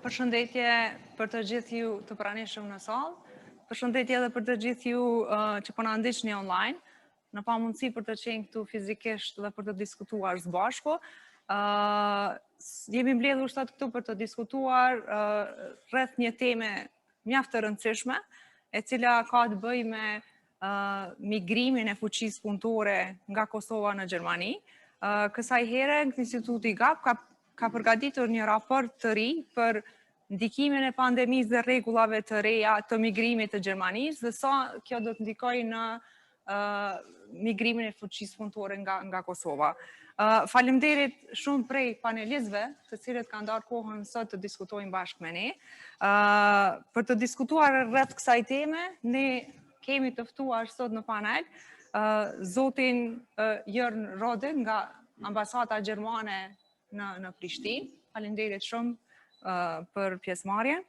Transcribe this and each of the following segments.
Përshëndetje për të gjithë ju të pranishëm në sallë. Përshëndetje edhe për të gjithë ju që po na ndiqni online. Në pamundësi për të qenë këtu fizikisht dhe për të diskutuar së bashku. Jemi mbledhur sot këtu për të diskutuar rreth një teme mjaft të rëndësishme, e cila ka të bëjë me migrimin e fuqisë punëtore nga Kosova në Gjermani. Kësaj here Instituti GAP ka përgatitur një raport të ri për ndikimin e pandemisë dhe rregullave të reja të migrimit të Gjermanisë dhe sa kjo do të ndikojë në migrimin e fuqisë punëtore nga Kosova. Faleminderit shumë prej panelistëve, të cilët kanë ndarë kohën sot të diskutojnë bashkë me ne. Për të diskutuar rreth kësaj teme, ne kemi të ftuar sot në panel zotin Jörn Rode nga Ambasada Gjermane në Prishtinë. Faleminderit shumë për pjesëmarrjen.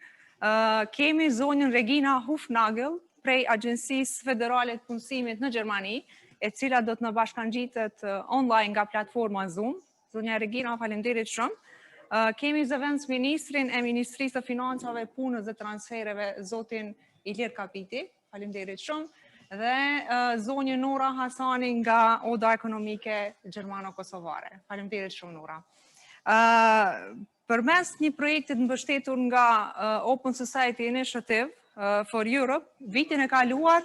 Kemi zonjën Regina Hufnagel prej Agjencisë Federale të Punësimit në Gjermani, e cila do të na bashkangjitet online nga platforma Zoom. Zonja Regina, faleminderit shumë. Kemi zëvendës ministrin e Ministrisë së Financave, Punës dhe Transfereve, zotin Ilir Kapiti. Faleminderit shumë. Dhe zonjën Nora Hasani nga Oda Ekonomike Gjermano-Kosovare. Faleminderit shumë, Nora. Përmes një projekti të mbështetur nga Open Society Initiative for Europe, vitin e kaluar,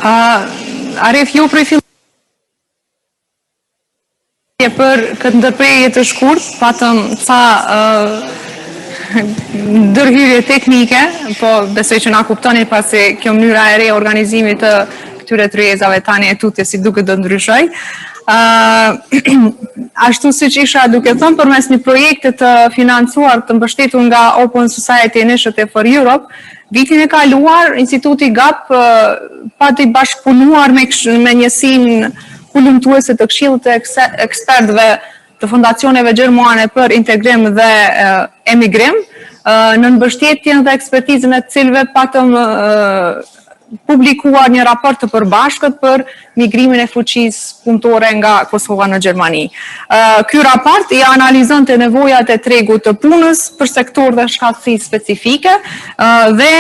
Arif, ju prej fillimit për këtë ndërprerje të shkurt, patëm ca ndërhyrje teknike, po besoj që na kuptoni pasi kjo mënyra e re e organizimit të këtyre tryezave tani e tutje si duket do ndryshoj. Ashtu siç isha duke thënë, përmes një projekti të financuar të mbështetur nga Open Society Initiative for Europe, vitin e kaluar, Instituti GAP pati bashkëpunuar me njësinë hulumtuese të Këshillit të Ekspertëve të fondacioneve gjermane për integrim dhe emigrim, në mbështetjen dhe ekspertizën e cilëve patëm publikuar një raport të përbashkët për migrimin e fuqisë punëtore nga Kosova në Gjermani. Ky raport i analizon të nevojat e tregut të punës për sektor dhe shkallësi specifike dhe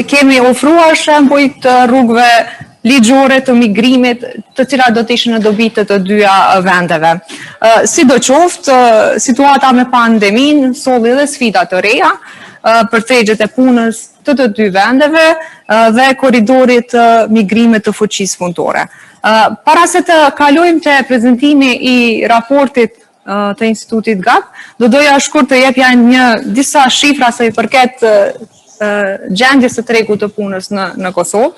kemi ofruar shembuj të rrugëve ligjore të migrimit, të cilat do të ishin në dobi të dyja vendeve. Sidoqoftë, situata me pandeminë solli dhe sfida të reja për tregjet e punës të dy vendeve dhe korridorit të migrimit të fuqisë punëtore. Para se të kalojmë te prezantimi i raportit të Institutit GAP, do doja shkurt të jepja disa shifra sa i përket gjendjes së tregut të punës në Kosovë.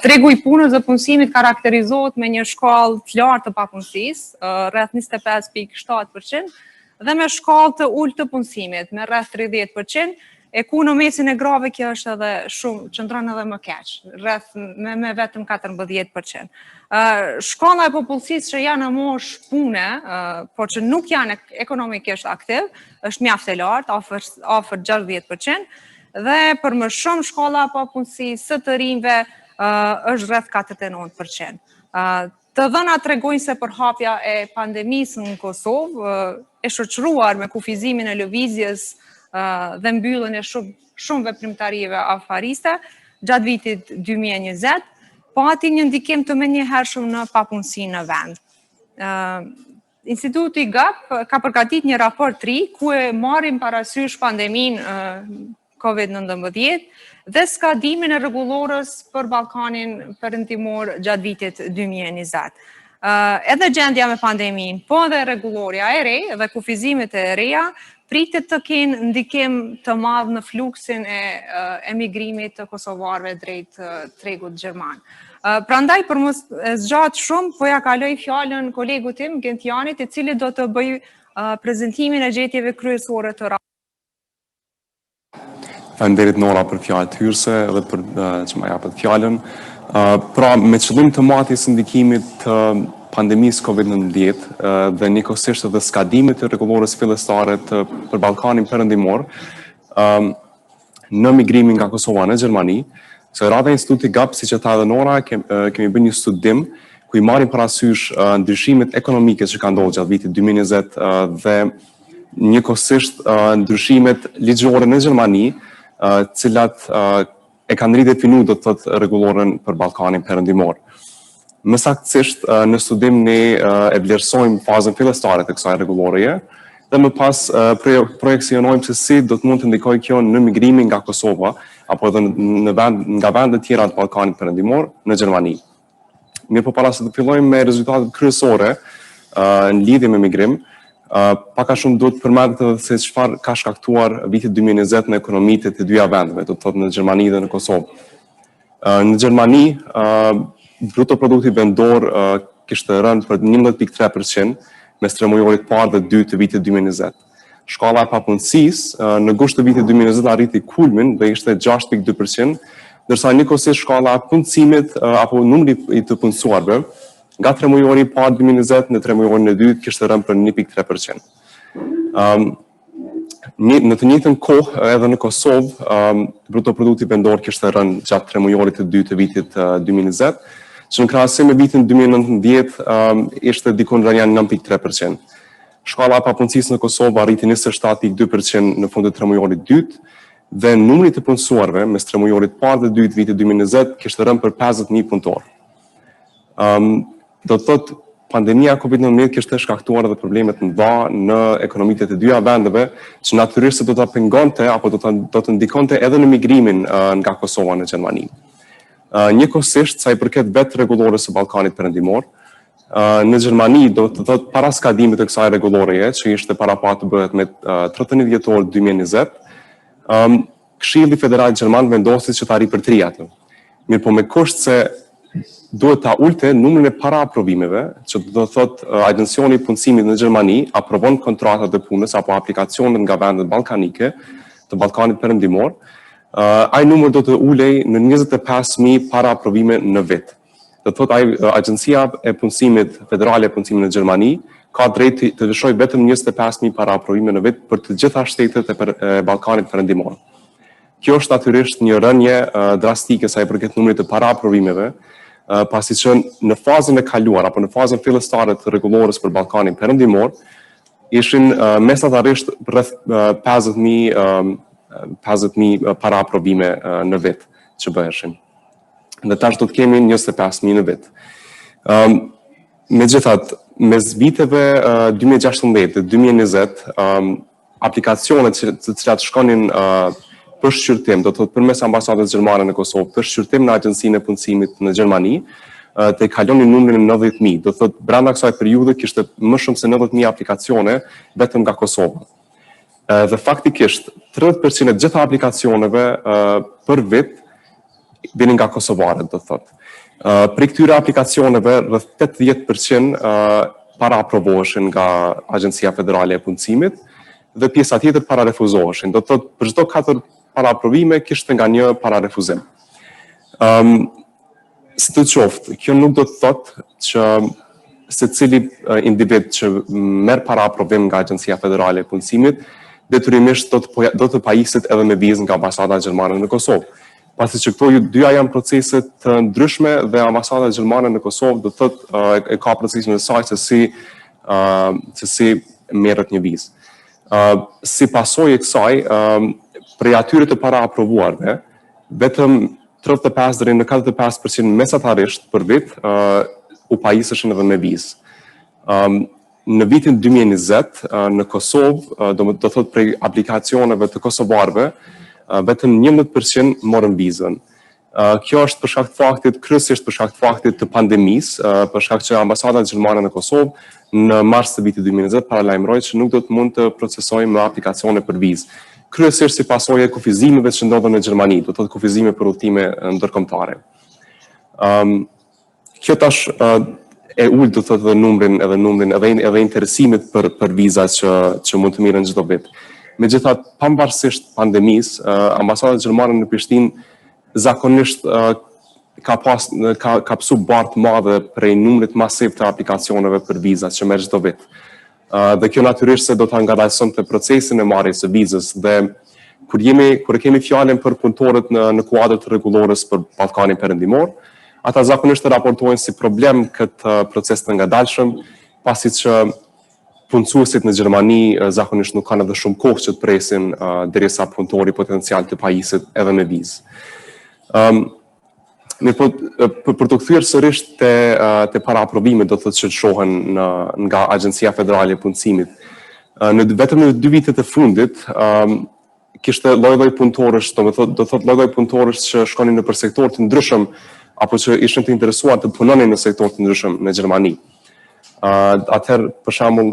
Tregu i punës dhe punësimit karakterizohet me një shkallë të lartë të papunësisë, rreth 25.7%, dhe me shkallë të ulët të punësimit, me rreth 30%, e ku në mesin e grave kjo është edhe shumë, qëndron edhe më keq, rreth me vetëm 14%. Shkalla e popullsisë që janë në mosh pune, por që nuk janë ekonomikisht aktiv, është mjaft e lartë, afër 60%, dhe për më shumë shkolla pa punësi së të rinjve është rreth 49%. Të dhënat tregojnë se përhapja e pandemisë në Kosovë e shoqëruar me kufizimin e lëvizjes dhe mbylljen e shumë veprimtarive afariste gjatë vitit 2020, pati një ndikim të menjëhershëm në papunësinë në vend. Instituti GAP ka përgatit një raport të ri ku e marrim parasysh pandeminë COVID-19 dhe skadimin e rregullorës për Ballkanin Perëndimor gjatë vitit 2020. Edhe gjendja me pandeminë, po edhe rregulloria e re dhe kufizimet e reja pritet të kenë ndikim të madh në fluksin e emigrimit të kosovarëve drejt tregut gjerman. Prandaj për mos e zgjat shumë, po ja kaloj fjalën kolegut tim Gentianit, i cili do të bëj prezantimin e gjetjeve kryesore të raportit. Faleminderit Nora për fjalët hyrëse dhe për që më japët fjalën. Pra, me qëllim të matis ndikimit të pandemisë COVID-19 dhe njëkohësisht edhe skadimit të rregullorës fillestare për Ballkanin Perëndimor në migrimin nga Kosova në Gjermani, se rrata Instituti GAP, siç e tha edhe Nora, kemi bërë një studim ku i marrim parasysh ndryshimet ekonomike që kanë ndodhur gjatë vitit 2020 dhe njëkohësisht ndryshimet ligjore në Gjermani, cilat e kanë ridefinu do të thotë rregullorën për Ballkanin Perëndimor. Më saktësisht në studim ne e vlerësojmë fazën fillestare të kësaj rregullorie dhe më pas projeksionojmë se si do të mund të ndikojë kjo në migrimin nga Kosova apo edhe nga vende të tjera të Ballkanit Perëndimor në Gjermani. Mirë, po para se të fillojmë me rezultatet kryesore në lidhje me migrim, paka shumë do të përmendet edhe se çfarë ka shkaktuar vitit 2020 në ekonomitë të dyja vendeve, do të thotë në Gjermani dhe në Kosovë. Në Gjermani, bruto produkti vendor kishte rënë për 11.3% mes tremujorit parë dhe dytë të vitit 2020. Shkalla e papunësisë në gusht të vitit 2020 arriti kulmin dhe ishte 6.2%, ndërsa njëkohësisht shkalla e punësimit apo numri i të punësuarve nga tremujori parë 2020 në tremujorin e dytë kishte rënë për 1.3%. Në të njëjtën kohë edhe në Kosovë, bruto produkti vendor kishte rënë gjatë tremujorit të dytë të vitit 2020, që në krahasim me vitin 2019 ishte dikon rënja 9.3%. Shkalla e papunësisë në Kosovë arriti 27.2% në fund të tremujorit dytë dhe numri të punësuarve mes tremujorit parë dhe dytë vitit 2020 kishte rënë për 50.000 punëtor. Do të thotë pandemia COVID-19 kishte shkaktuar edhe problemet mëdha në ekonomitë të dyja vendeve, që natyrisht do ta pengonte apo do të ndikonte edhe në migrimin nga Kosova në Gjermani. Njëkohësisht, sa i përket vetë rregullorës së Ballkanit Perëndimor, në Gjermani do të thotë para skadimit të kësaj rregullorie, që ishte parapat të bëhet me 31 dhjetor 2020, Këshilli Federal Gjerman vendosi që ta ripërtrijë atë. Mirë, po me kusht se duhet ta ulte numrin e paraaprovimeve, që do të thotë Agencioni i Punësimit në Gjermani aprovon kontratat e punës apo aplikacionet nga vendet ballkanike të Ballkanit Perëndimor. Ai numër do të ulej në 25.000 paraaprovime në vit. Do të thotë Agjencia e Punësimit Federale e Punësimit në Gjermani ka drejt të lëshojë vetëm 25.000 paraaprovime në vit për të gjitha shtetet e Ballkanit Perëndimor. Kjo është natyrisht një rënje drastike sa i përket numrit të paraaprovimeve, pasi që në fazën e kaluar apo në fazën fillestare të rregullorës për Ballkanin Perëndimor ishin mesatarisht rreth 50.000 paraaprovime në vit që bëheshin. Dhe tash do të kemi 25.000 në vit. Megjithatë, mes viteve 2016 dhe 2020, aplikacionet të cilat shkonin për shqyrtim, do të thotë përmes ambasadës gjermane në Kosovë, për shqyrtim në Agjencinë e Punësimit në Gjermani, të kalonin numrin e 90.000. Do të thotë brenda kësaj periudhe kishte më shumë se 90.000 aplikacione vetëm nga Kosova. Dhe faktikisht 30% e gjitha aplikacioneve për vit vinin nga kosovarët, do të thotë. Për këtyre aplikacioneve rreth 80% para aprovoheshin nga Agjencia Federale e Punësimit dhe pjesa tjetër para refuzoheshin. Do të thotë për çdo 4 para aprovime kishte nga një para refuzim. Si të qoftë, kjo nuk do të thotë që secili individ që merr para aprovim nga Agjencia Federale e Punësimit detyrimisht do të pajiset edhe me vizë nga ambasada gjermane në Kosovë. Pasi që këto dyja janë procese të ndryshme dhe ambasada gjermane në Kosovë do të thotë e ka procesin e saj se si merret një vizë. Si pasojë e kësaj, prej atyre të para aprovuarve, vetëm 35 deri në 45% mesatarisht për vit u pajiseshin edhe me vizë. Në vitin 2020 në Kosovë, do të thotë prej aplikacioneve të kosovarëve, vetëm 11% morën vizën. Kjo është për shkak të faktit, kryesisht për shkak të faktit të pandemisë, për shkak që ambasada gjermane në Kosovë në mars të vitit 2020 paralajmëroi që nuk do të mund të procesojë më aplikacione për vizë. Kryesisht si pasojë e kufizimeve që ndodhen në Gjermani, do të thotë kufizime për udhëtime ndërkombëtare. Kjo tash e ul do të thotë edhe interesimit për viza që mund të mirën çdo vit. Megjithatë, pavarësisht pandemisë, ambasada gjermane në Prishtinë zakonisht ka pësu bartë madhe prej numrit masiv të aplikacioneve për vizat që merr çdo vit. Dhe kjo natyrisht se do të ngadalësonte procesin e marrjes së vizës dhe kur e kemi fjalën për punëtorët në kuadër të rregullorës për Ballkanin Perëndimor, ata zakonisht e raportojnë si problem këtë proces të ngadalshëm, pasi që punësuesit në Gjermani zakonisht nuk kanë edhe shumë kohë që të presin derisa punëtori potencial të pajiset edhe me vizë. Për të kthyer sërish te paraaprovime do të thotë që shohen nga Agjencia Federale e Punësimit. Vetëm në 2 vitet e fundit kishte lloj-lloj punëtorësh, do të thotë lloj-lloj punëtorësh që shkonin nëpër sektor të ndryshëm apo që ishin të interesuar të punonin në sektor të ndryshëm në Gjermani. Atëherë, për shembull,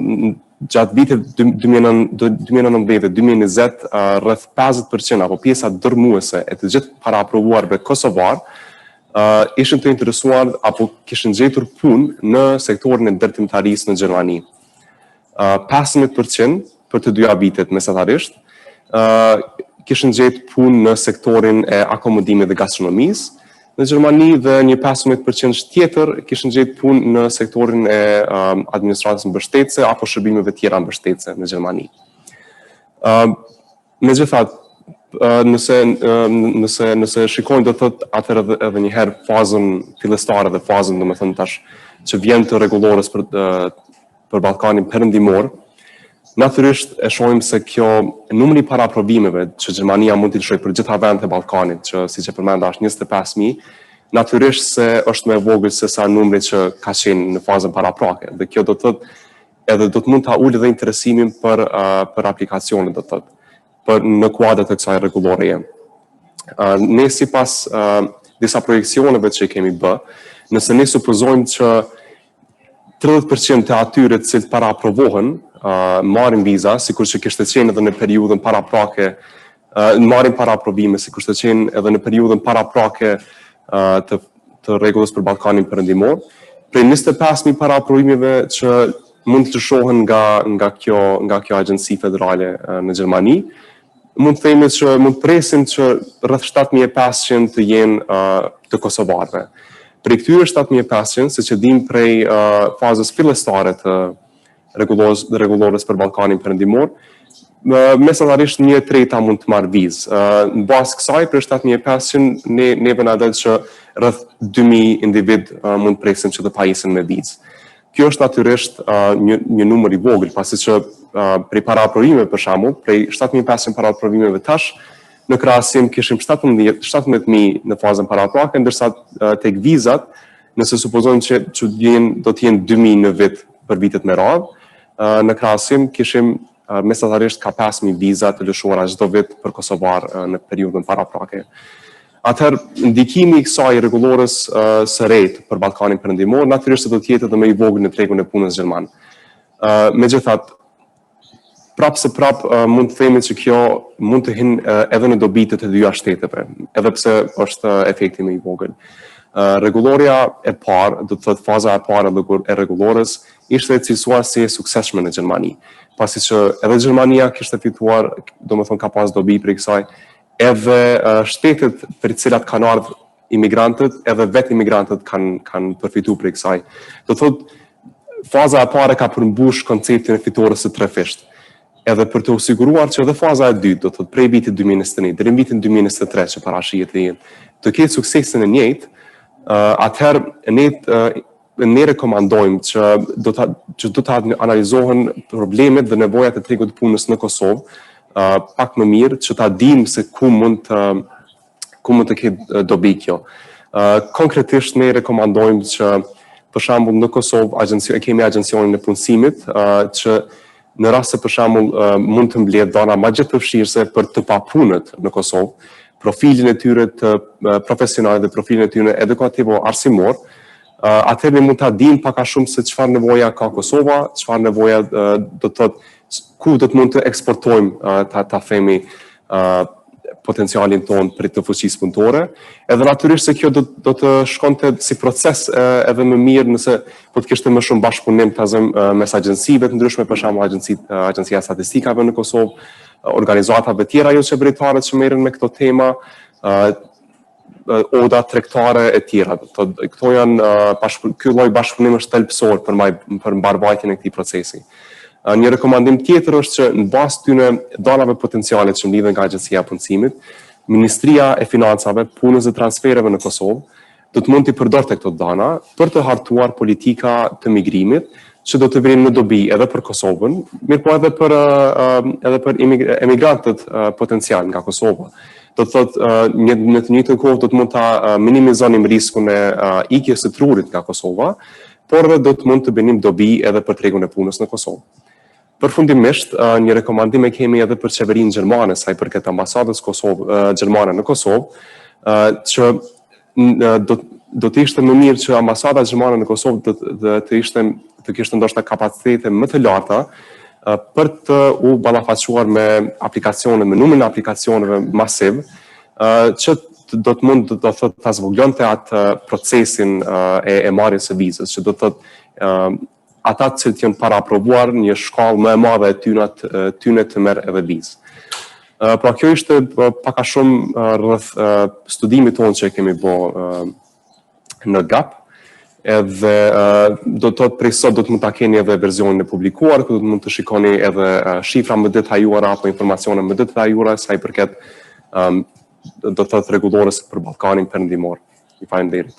gjatë vitit 2019-2020, rreth 50% apo pjesa dërmuese e të gjithë paraaprovuarve kosovar ishin të interesuar apo kishin gjetur punë në sektorin e ndërtimtarisë në Gjermani. 15% për të dyja vitet mesatarisht kishin gjetur punë në sektorin e akomodimit dhe gastronomisë në Gjermani dhe një 15% tjetër kishin gjetur punë në sektorin e administratës mbështetëse apo shërbimeve tjera mbështetëse në Gjermani. Megjithatë, nëse shikojnë do të thotë atëherë edhe një herë fazën fillestare dhe fazën domethënë tash që vjen të rregullorës për Ballkanin Perëndimor, natyrisht e shohim se kjo numri i paraaprovimeve që Gjermania mund të lëshojë për gjitha vendet e Ballkanit, që siç e përmenda është 25.000, natyrisht se është më e vogël se sa numri që ka qenë në fazën paraprake. Dhe kjo do të thotë edhe do të mund ta ulë edhe interesimin për aplikacionet, do të thotë në kuadër të kësaj rregulloreje. Ne sipas disa projekcioneve që kemi bë, nëse ne supozojmë që 30% të atyre të cilët paraaprovohen marrin viza, sikur që kishte qenë edhe në periudhën paraprake, marrin paraaprovime, sikur të qenë edhe në periudhën paraprake të rregullës për Ballkanin Perëndimor, prej 25.000 paraaprovimeve që mund të shohen nga kjo agjenci federale në Gjermani, mund të themi që mund presim që rreth 7.500 të jenë të kosovarëve. Për këtyre 7.500, siç e dim prej fazës fillestare të rregullorës për Ballkanin Perëndimor, mesatarisht 1/3 mund të marrë vizë. Në bazë kësaj, për 7.500, ne vëna që rreth 2.000 individ mund presin që të pajisin me vizë. Kjo është natyrisht një numër i vogël, pasi që prej para aprovimeve për shembull, prej 7.500 para aprovimeve tash, në krahasim kishim 17.000 në fazën paraprake, ndërsa tek vizat, nëse supozojmë që do të jenë 2.000 në vit për vitet me radhë, në krahasim kishim mesatarisht ka 5.000 viza të lëshuara çdo vit për kosovar në periudhën paraprake. Atëherë, ndikimi i kësaj rregullores së rejtë për Ballkanin Perëndimor natyrisht do të jetë edhe më i vogël në tregun e punës gjerman. Megjithatë, prapë mund të themi që kjo mund të hinë edhe në dobi të dyja shteteve, edhe pse është efekti më i vogël. Rregulloria e parë, do të thotë faza e parë e rregullores, ishte cilësuar si e suksesshme në Gjermani, pasi që edhe Gjermania kishte fituar, domethënë ka pas dobi për kësaj, edhe shtetet për të cilat kanë ardhur imigrantët, edhe vetë imigrantët kanë përfituar për kësaj. Do të thotë faza e parë ka përmbush konceptin e fitores së trefisht. Edhe për të siguruar që edhe faza e dytë, do të thotë prej vitit 2021 deri në vitin 2023 që parashihet të jetë, të ketë suksesin e njëjtë, atëherë ne rekomandojmë që do të analizohen problemet dhe nevojat e tregut të punës në Kosovë, pak më mirë që ta dimë se ku mund të ketë dobi kjo. Konkretisht ne rekomandojmë që për shembull në Kosovë kemi agjencionin e punësimit që në rast se për shembull mund të mbledh dhëna më gjithëpërfshirëse për të papunët në Kosovë, profilin e tyre të profesional dhe profilin e tyre edukativ o arsimor, atëherë mund ta dimë pak a shumë se çfarë nevoja ka Kosova, çfarë nevoja do të thotë ku do të mund të eksportojmë ta themi potencialin tonë për të fuqisë punëtore, edhe natyrisht se kjo do të shkonte si proces edhe më mirë nëse po të kishte më shumë bashkëpunim mes agjencive të ndryshme, për shembull Agjencia e Statistikave në Kosovë, organizatave tjera jo qeveritare që merren me këto tema, oda tregtare e tjera. Këto janë ky lloj bashkëpunimi është thelbësor për mbarvajtjen e këtij procesi. Një rekomandim tjetër është që në bazë të dhanave potenciale që mlidhen nga Agjencia e Punësimit, Ministria e Financave, Punës dhe Transfereve në Kosovë do të mund të përdorte këto dhana për të hartuar politika të migrimit që do të vinë në dobi edhe për Kosovën, mirë po edhe për emigrantët potencial nga Kosova. Do të thotë në të njëjtën kohë do të mund ta minimizonim riskun e ikjes së trurit nga Kosova, por edhe do të mund të bënim dobi edhe për tregun e punës në Kosovë. Përfundimisht, një rekomandim e kemi edhe për qeverinë gjermane, sa i përket ambasadës gjermane në Kosovë, që do të ishte më mirë që ambasada gjermane në Kosovë të kishte ndoshta kapacitete më të larta për të u ballafaquar me me numrin e aplikacioneve masiv, që do të mund do të thotë ta zvogëlonte atë procesin e marrjes së vizës, që do të thotë ata që janë para aprovuar një shkallë më e madhe e tyne të merr edhe vizë. Pra kjo ishte pak a shumë rreth studimit tonë që kemi bë në GAP, edhe do të thotë prej sot do të mund ta keni edhe versionin e publikuar, ku do të mund të shikoni edhe shifra më detajuara apo informacione më detajuara sa i përket do të thotë rregullores për Ballkanin Perëndimor. Ju falenderoj.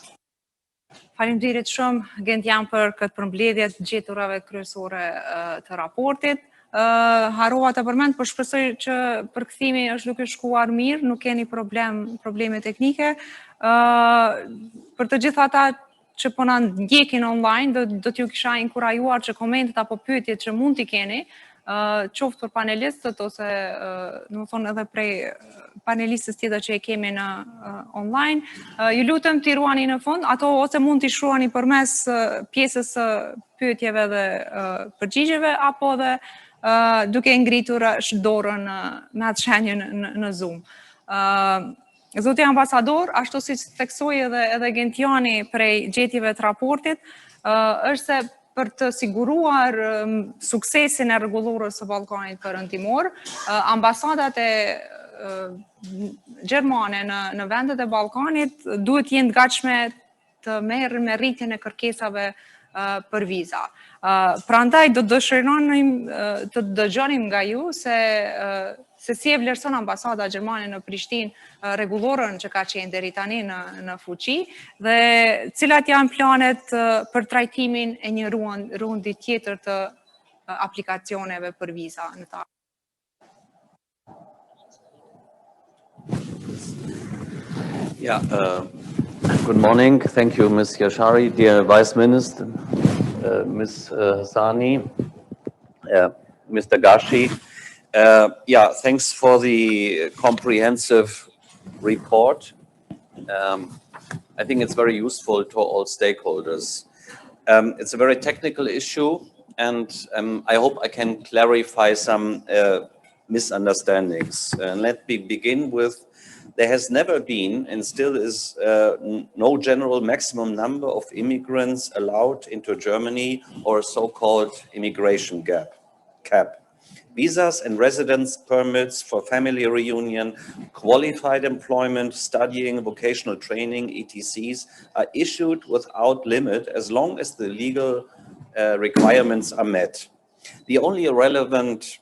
Faleminderit shumë, Gentian, për këtë përmbledhje të gjeturave kryesore të raportit. Harrova të përmend, por shpresoj që përkthimi është duke shkuar mirë, nuk keni probleme teknike. Për të gjithë ata që po na ndjekin online, do t'ju kisha inkurajuar që komentet apo pyetjet që mund t'i keni, qoftë për panelistët ose domethënë edhe prej panelistës tjetër që e kemi në online, ju lutem t'i ruani në fund, ato ose mund t'i shkruani përmes pjesës së pyetjeve dhe përgjigjeve, apo dhe duke ngritur dorën me atë shenjën në Zoom. Zoti ambasador, ashtu si theksoi edhe Gentiani prej gjetjeve të raportit, është se për të siguruar suksesin e rregullorës së Ballkanit Perëndimor, ambasadat e gjermane në vendet e Ballkanit duhet jenë gatshme të merren me rritjen e kërkesave për viza. Prandaj do dëshironim të dëgjonim nga ju se si e vlerëson ambasada Gjermane në Prishtinë rregullorën që ka qenë deri tani në fuqi dhe cilat janë planet për trajtimin e një rundi tjetër të aplikacioneve për viza në ta. Yeah, good morning. Thank you, Ms. Yashari, dear Vice Minister, Ms. Hassani, Mr. Gashi. Yeah, thanks for the comprehensive report. I think it's very useful to all stakeholders. It's a very technical issue, and I hope I can clarify some misunderstandings. Let me begin with, there has never been and still is no general maximum number of immigrants allowed into Germany or a so-called immigration cap. Visas and residence permits for family reunion, qualified employment, studying, vocational training, ETCs are issued without limit as long as the legal requirements are met. The only relevant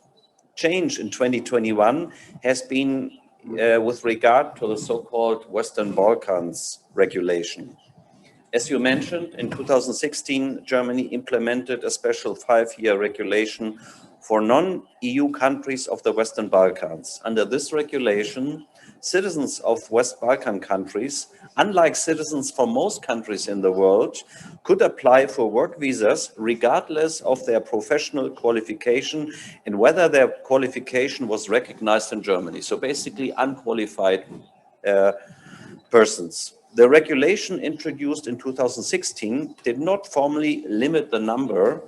change in 2021 has been with regard to the so-called Western Balkans regulation. As you mentioned, in 2016, Germany implemented a special 5-year regulation for non-EU countries of the Western Balkans. Under this regulation, citizens of West Balkan countries, unlike citizens from most countries in the world, could apply for work visas regardless of their professional qualification and whether their qualification was recognized in Germany. So basically unqualified persons. The regulation introduced in 2016 did not formally limit the number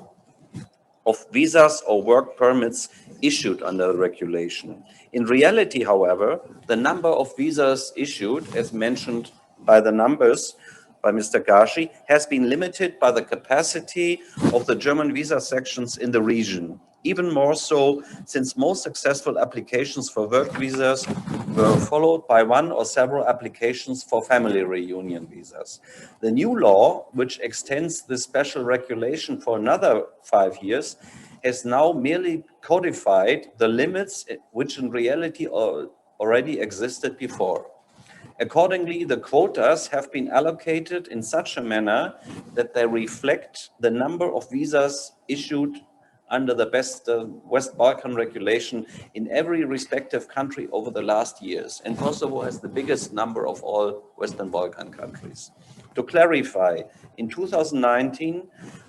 of visas or work permits issued under the regulation. In reality, however, the number of visas issued, as mentioned by the numbers by Mr. Gashi, has been limited by the capacity of the German visa sections in the region. Even more so, since most successful applications for work visas were followed by one or several applications for family reunion visas. The new law, which extends this special regulation for another 5 years, has now merely codified the limits which in reality already existed before. Accordingly, the quotas have been allocated in such a manner that they reflect the number of visas issued under the West Balkan regulation in every respective country over the last years. And Kosovo has the biggest number of all Western Balkan countries. To clarify, in 2019,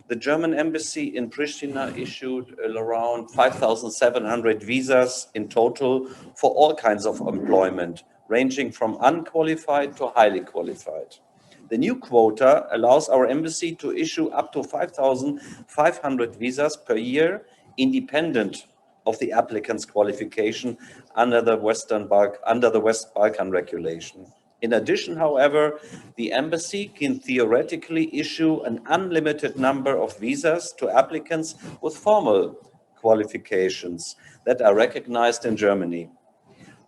the German embassy in Pristina issued around 5,700 visas in total for all kinds of employment, ranging from unqualified to highly qualified. The new quota allows our embassy to issue up to 5,500 visas per year, independent of the applicant's qualification under the West Balkan regulation. In addition, however, the embassy can theoretically issue an unlimited number of visas to applicants with formal qualifications that are recognized in Germany.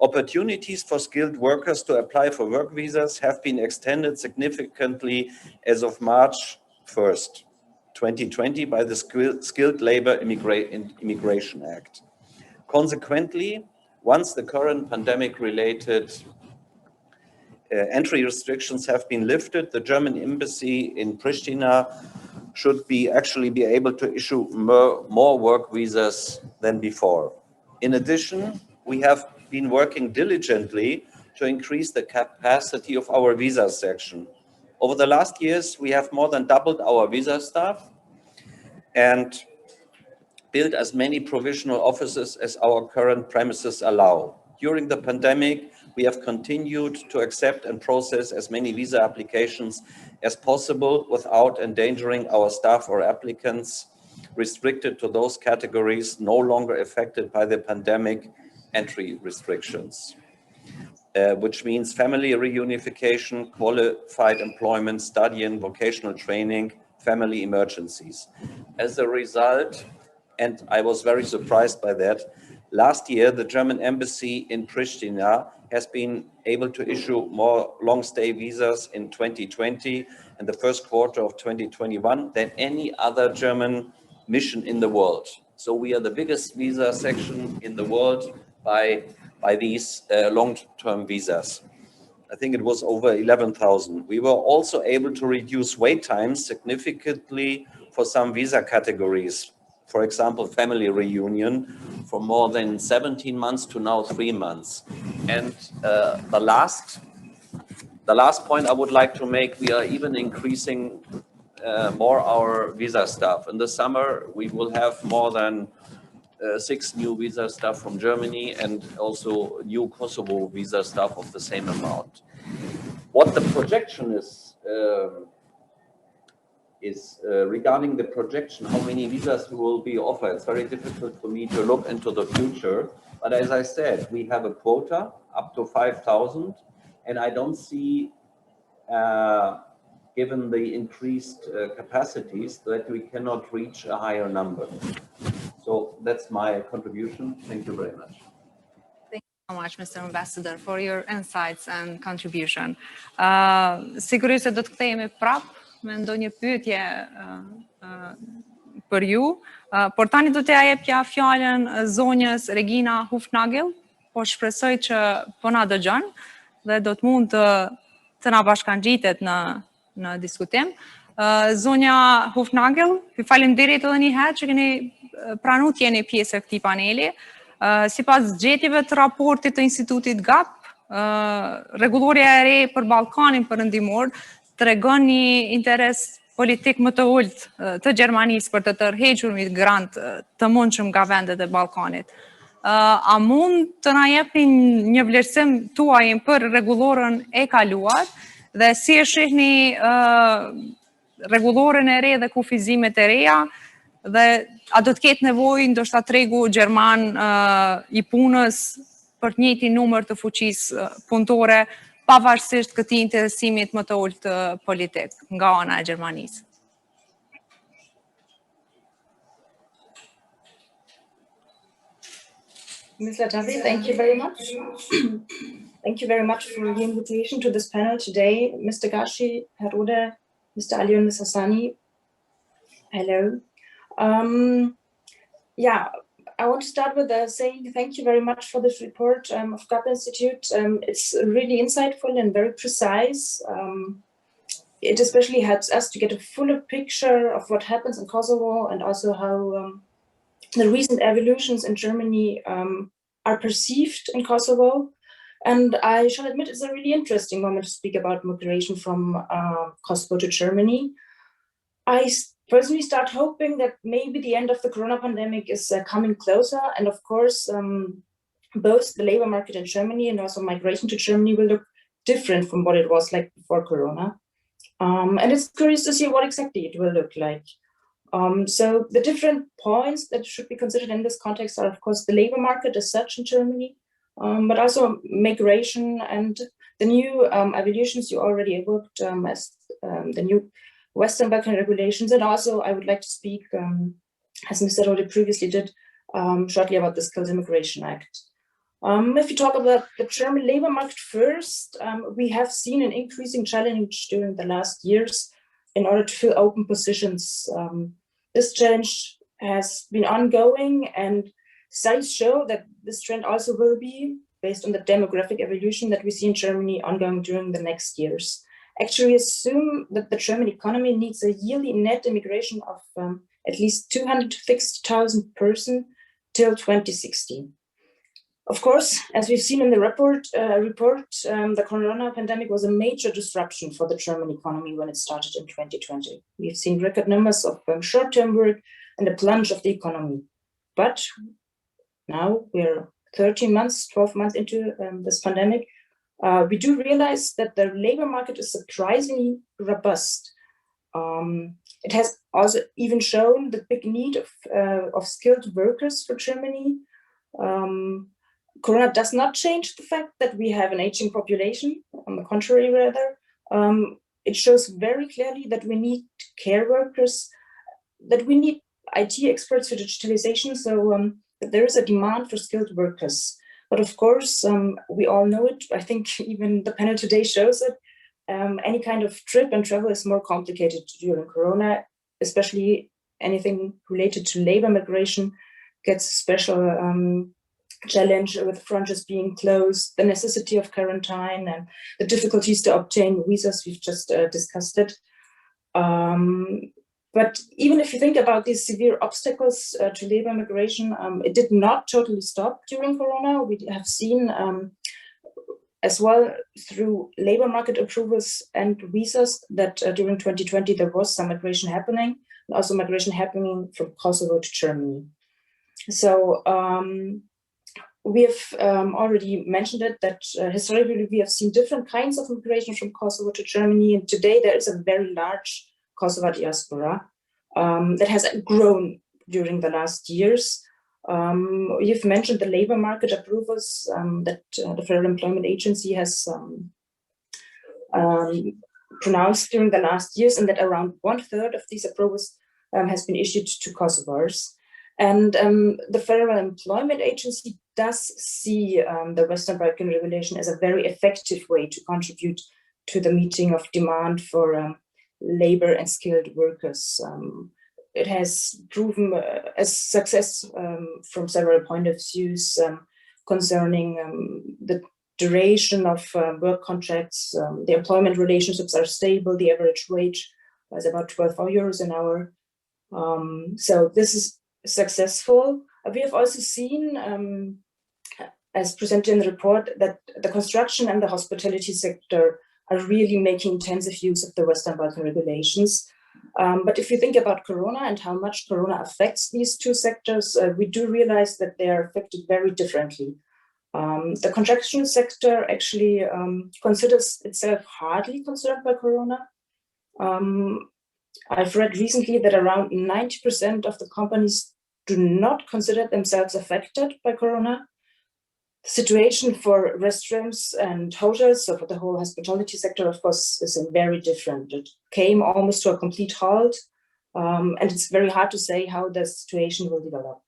Opportunities for skilled workers to apply for work visas have been extended significantly as of March 1st, 2020 by the Skilled Labor Immigration Act. Consequently, once the current pandemic-related entry restrictions have been lifted, the German embassy in Pristina should actually be able to issue more work visas than before. In addition, we have been working diligently to increase the capacity of our visa section. Over the last years, we have more than doubled our visa staff and built as many provisional offices as our current premises allow. During the pandemic, we have continued to accept and process as many visa applications as possible without endangering our staff or applicants, restricted to those categories no longer affected by the pandemic entry restrictions, which means family reunification, qualified employment, study and vocational training, family emergencies. As a result, and I was very surprised by that, last year the German embassy in Pristina has been able to issue more long-stay visas in 2020 and the first quarter of 2021 than any other German mission in the world. So we are the biggest visa section in the world by these long-term visas. I think it was over 11,000. We were also able to reduce wait times significantly for some visa categories. For example, family reunion from more than 17 months to now 3 months. And the last point I would like to make, we are even increasing more our visa staff. In the summer, we will have more than 6 new visa staff from Germany and also new Kosovo visa staff of the same amount. What the projection is regarding the projection, how many visas will be offered. It's very difficult for me to look into the future. But as I said, we have a quota up to 5,000, and I don't see, given the increased capacities, that we cannot reach a higher number. So that's my contribution. Thank you very much. Thank you so much, Mr. Ambassador, for your insights and contribution. Sigurisht se do të kthehemi prapë me ndonjë pyetje për ju, por tani do t'ja jepja fjalën zonjës Regina Hufnagel, po shpresoj që po na dëgjon dhe do të mund të na bashkangjitet në diskutim. Zonja Hufnagel, ju faleminderit edhe një herë që keni pranuar të jeni pjesë e këtij paneli. Sipas zgjedhjeve të raportit të Institutit GAP, rregulloria e re për Ballkanin Perëndimor tregon një interes politik më të ulët të Gjermanisë për të tërhequr migrant të mundshëm nga vendet e Ballkanit. A mund të na jepni një vlerësim tuaj për rregullorën e kaluar dhe si e shihni rregullorën e re dhe kufizimet e reja, dhe a do të ketë nevojë ndoshta tregu gjerman i punës për të njëjtin numër të fuqisë punëtore, pavarësisht këtij interesimit më të ulët politik nga ana e Gjermanisë? Ms. Latavi, thank you very much. Thank you very much for the invitation to this panel today. Mr. Gashi, Herr Rode, Mr. Ali and Ms. Hassani. Hello. Yeah, I want to start with saying thank you very much for this report of GAP Institute. It's really insightful and very precise. It especially helps us to get a fuller picture of what happens in Kosovo and also how the recent evolutions in Germany are perceived in Kosovo. And I shall admit it's a really interesting moment to speak about migration from Kosovo to Germany. I personally start hoping that maybe the end of the corona pandemic is coming closer. And of course, both the labor market in Germany and also migration to Germany will look different from what it was like before corona. And it's curious to see what exactly it will look like. So the different points that should be considered in this context are, of course, the labor market as such in Germany, but also migration and the new evolutions you already evoked as the new Western Balkan regulations. And also I would like to speak, as Mr. Rode previously did, shortly about the Skills Immigration Act. If you talk about the German labor market first, we have seen an increasing challenge during the last years in order to fill open positions. This challenge has been ongoing, and studies show that this trend also will be, based on the demographic evolution that we see in Germany, ongoing during the next years. Actually, we assume that the German economy needs a yearly net immigration of at least 260,000 persons till 2060. Of course, as we've seen in the report, the corona pandemic was a major disruption for the German economy when it started in 2020. We've seen record numbers of short-term work and a plunge of the economy. But now we're 13 months, 12 months into this pandemic. We do realize that the labor market is surprisingly robust. It has also even shown the big need of skilled workers for Germany. Corona does not change the fact that we have an aging population. On the contrary, rather, it shows very clearly that we need care workers, that we need IT experts for digitalization, so that there is a demand for skilled workers. But of course, we all know it. I think even the panel today shows it. Any kind of trip and travel is more complicated during Corona, especially anything related to labor migration gets a special challenge with frontiers being closed, the necessity of quarantine, and the difficulties to obtain visas. We've just discussed it. But even if you think about these severe obstacles to labor migration, it did not totally stop during Corona. We have seen as well through labor market approvals and visas that during 2020 there was some migration happening, and also migration happening from Kosovo to Germany. So we have already mentioned it, that historically we have seen different kinds of migration from Kosovo to Germany, and today there is a very large Kosovo diaspora that has grown during the last years. You've mentioned the labor market approvals that the Federal Employment Agency has pronounced during the last years, and that around 1/3 of these approvals has been issued to Kosovars. And the Federal Employment Agency does see the Western Balkan regulation as a very effective way to contribute to the meeting of demand for labor and skilled workers. It has proven a success from several point of views concerning the duration of work contracts. The employment relationships are stable. The average wage is about 12 euros an hour. So this is successful. We have also seen, as presented in the report, that the construction and the hospitality sector are really making intensive use of the Western Balkan regulations. But if you think about Corona and how much Corona affects these two sectors, we do realize that they are affected very differently. The construction sector actually considers itself hardly concerned by Corona. I've read recently that around 90% of the companies do not consider themselves affected by Corona. The situation for restaurants and hotels, so for the whole hospitality sector, of course, is very different. It came almost to a complete halt, and it's very hard to say how the situation will develop.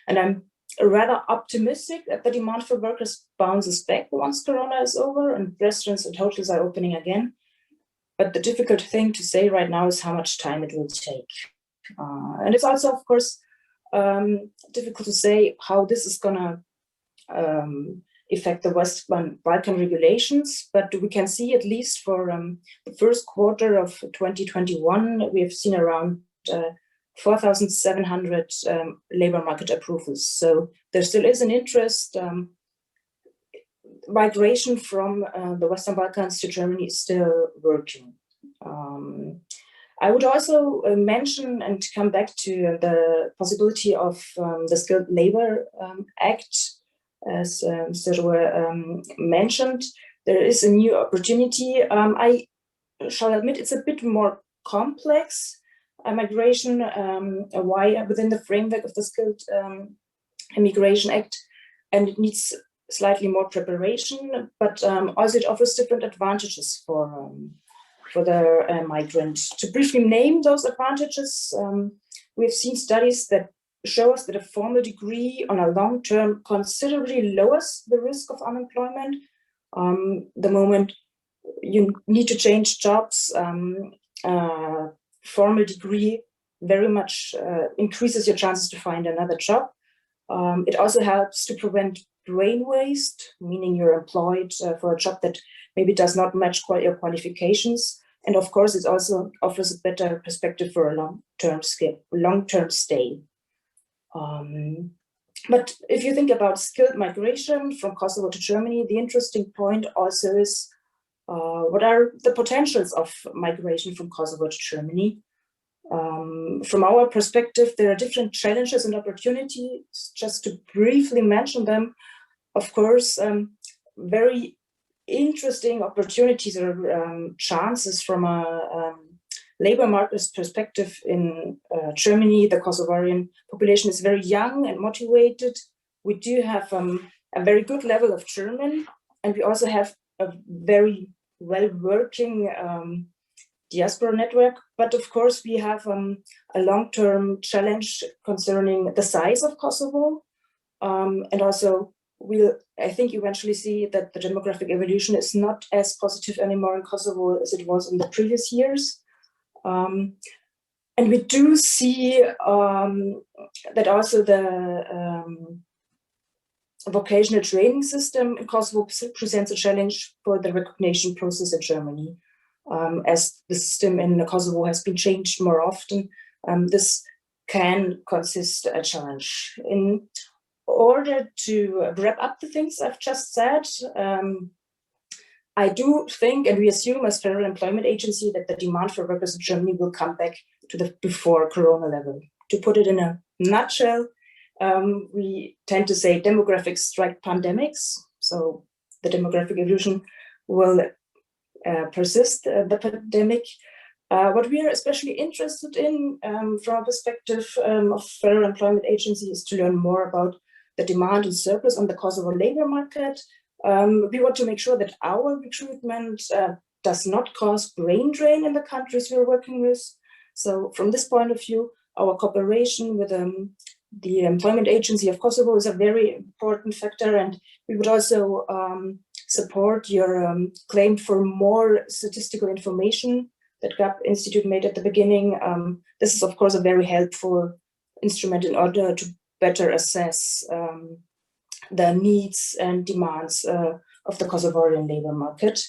And I'm rather optimistic that the demand for workers bounces back once Corona is over and restaurants and hotels are opening again. But the difficult thing to say right now is how much time it will take. And it's also, of course, difficult to say how this is going to affect the Western Balkan regulations, but we can see at least for the first quarter of 2021, we have seen around 4,700 labor market approvals. So there still is an interest. Migration from the Western Balkans to Germany is still working. I would also mention and come back to the possibility of the Skilled Labor Act. As Mr. Rohr mentioned, there is a new opportunity. I shall admit it's a bit more complex. Migration within the framework of the Skilled Immigration Act, and it needs slightly more preparation, but also it offers different advantages for the migrant. To briefly name those advantages, we've seen studies that show us that a formal degree on a long term considerably lowers the risk of unemployment. The moment you need to change jobs, formal degree very much increases your chances to find another job. It also helps to prevent brain waste, meaning you're employed for a job that maybe does not match your qualifications. And of course, it also offers a better perspective for a long-term stay. But if you think about skilled migration from Kosovo to Germany, the interesting point also is what are the potentials of migration from Kosovo to Germany? From our perspective, there are different challenges and opportunities. Just to briefly mention them, of course, very interesting opportunities or chances from a labor market perspective in Germany. The Kosovarian population is very young and motivated. We do have a very good level of German, and we also have a very well-working diaspora network. But of course, we have a long-term challenge concerning the size of Kosovo. And also, we'll, I think, eventually see that the demographic evolution is not as positive anymore in Kosovo as it was in the previous years. And we do see that also the vocational training system in Kosovo presents a challenge for the recognition process in Germany. As the system in Kosovo has been changed more often, this can consist a challenge. In order to wrap up the things I've just said, I do think, and we assume as Federal Employment Agency, that the demand for workers in Germany will come back to the before Corona level. To put it in a nutshell, we tend to say demographics strike pandemics. So the demographic evolution will persist, the pandemic. What we are especially interested in from a perspective of Federal Employment Agency is to learn more about the demand and surplus on the Kosovo labor market. We want to make sure that our recruitment does not cause brain drain in the countries we're working with. So from this point of view, our cooperation with the Employment Agency of Kosovo is a very important factor, and we would also support your claim for more statistical information that GAP Institute made at the beginning. This is, of course, a very helpful instrument in order to better assess the needs and demands of the Kosovarian labor market.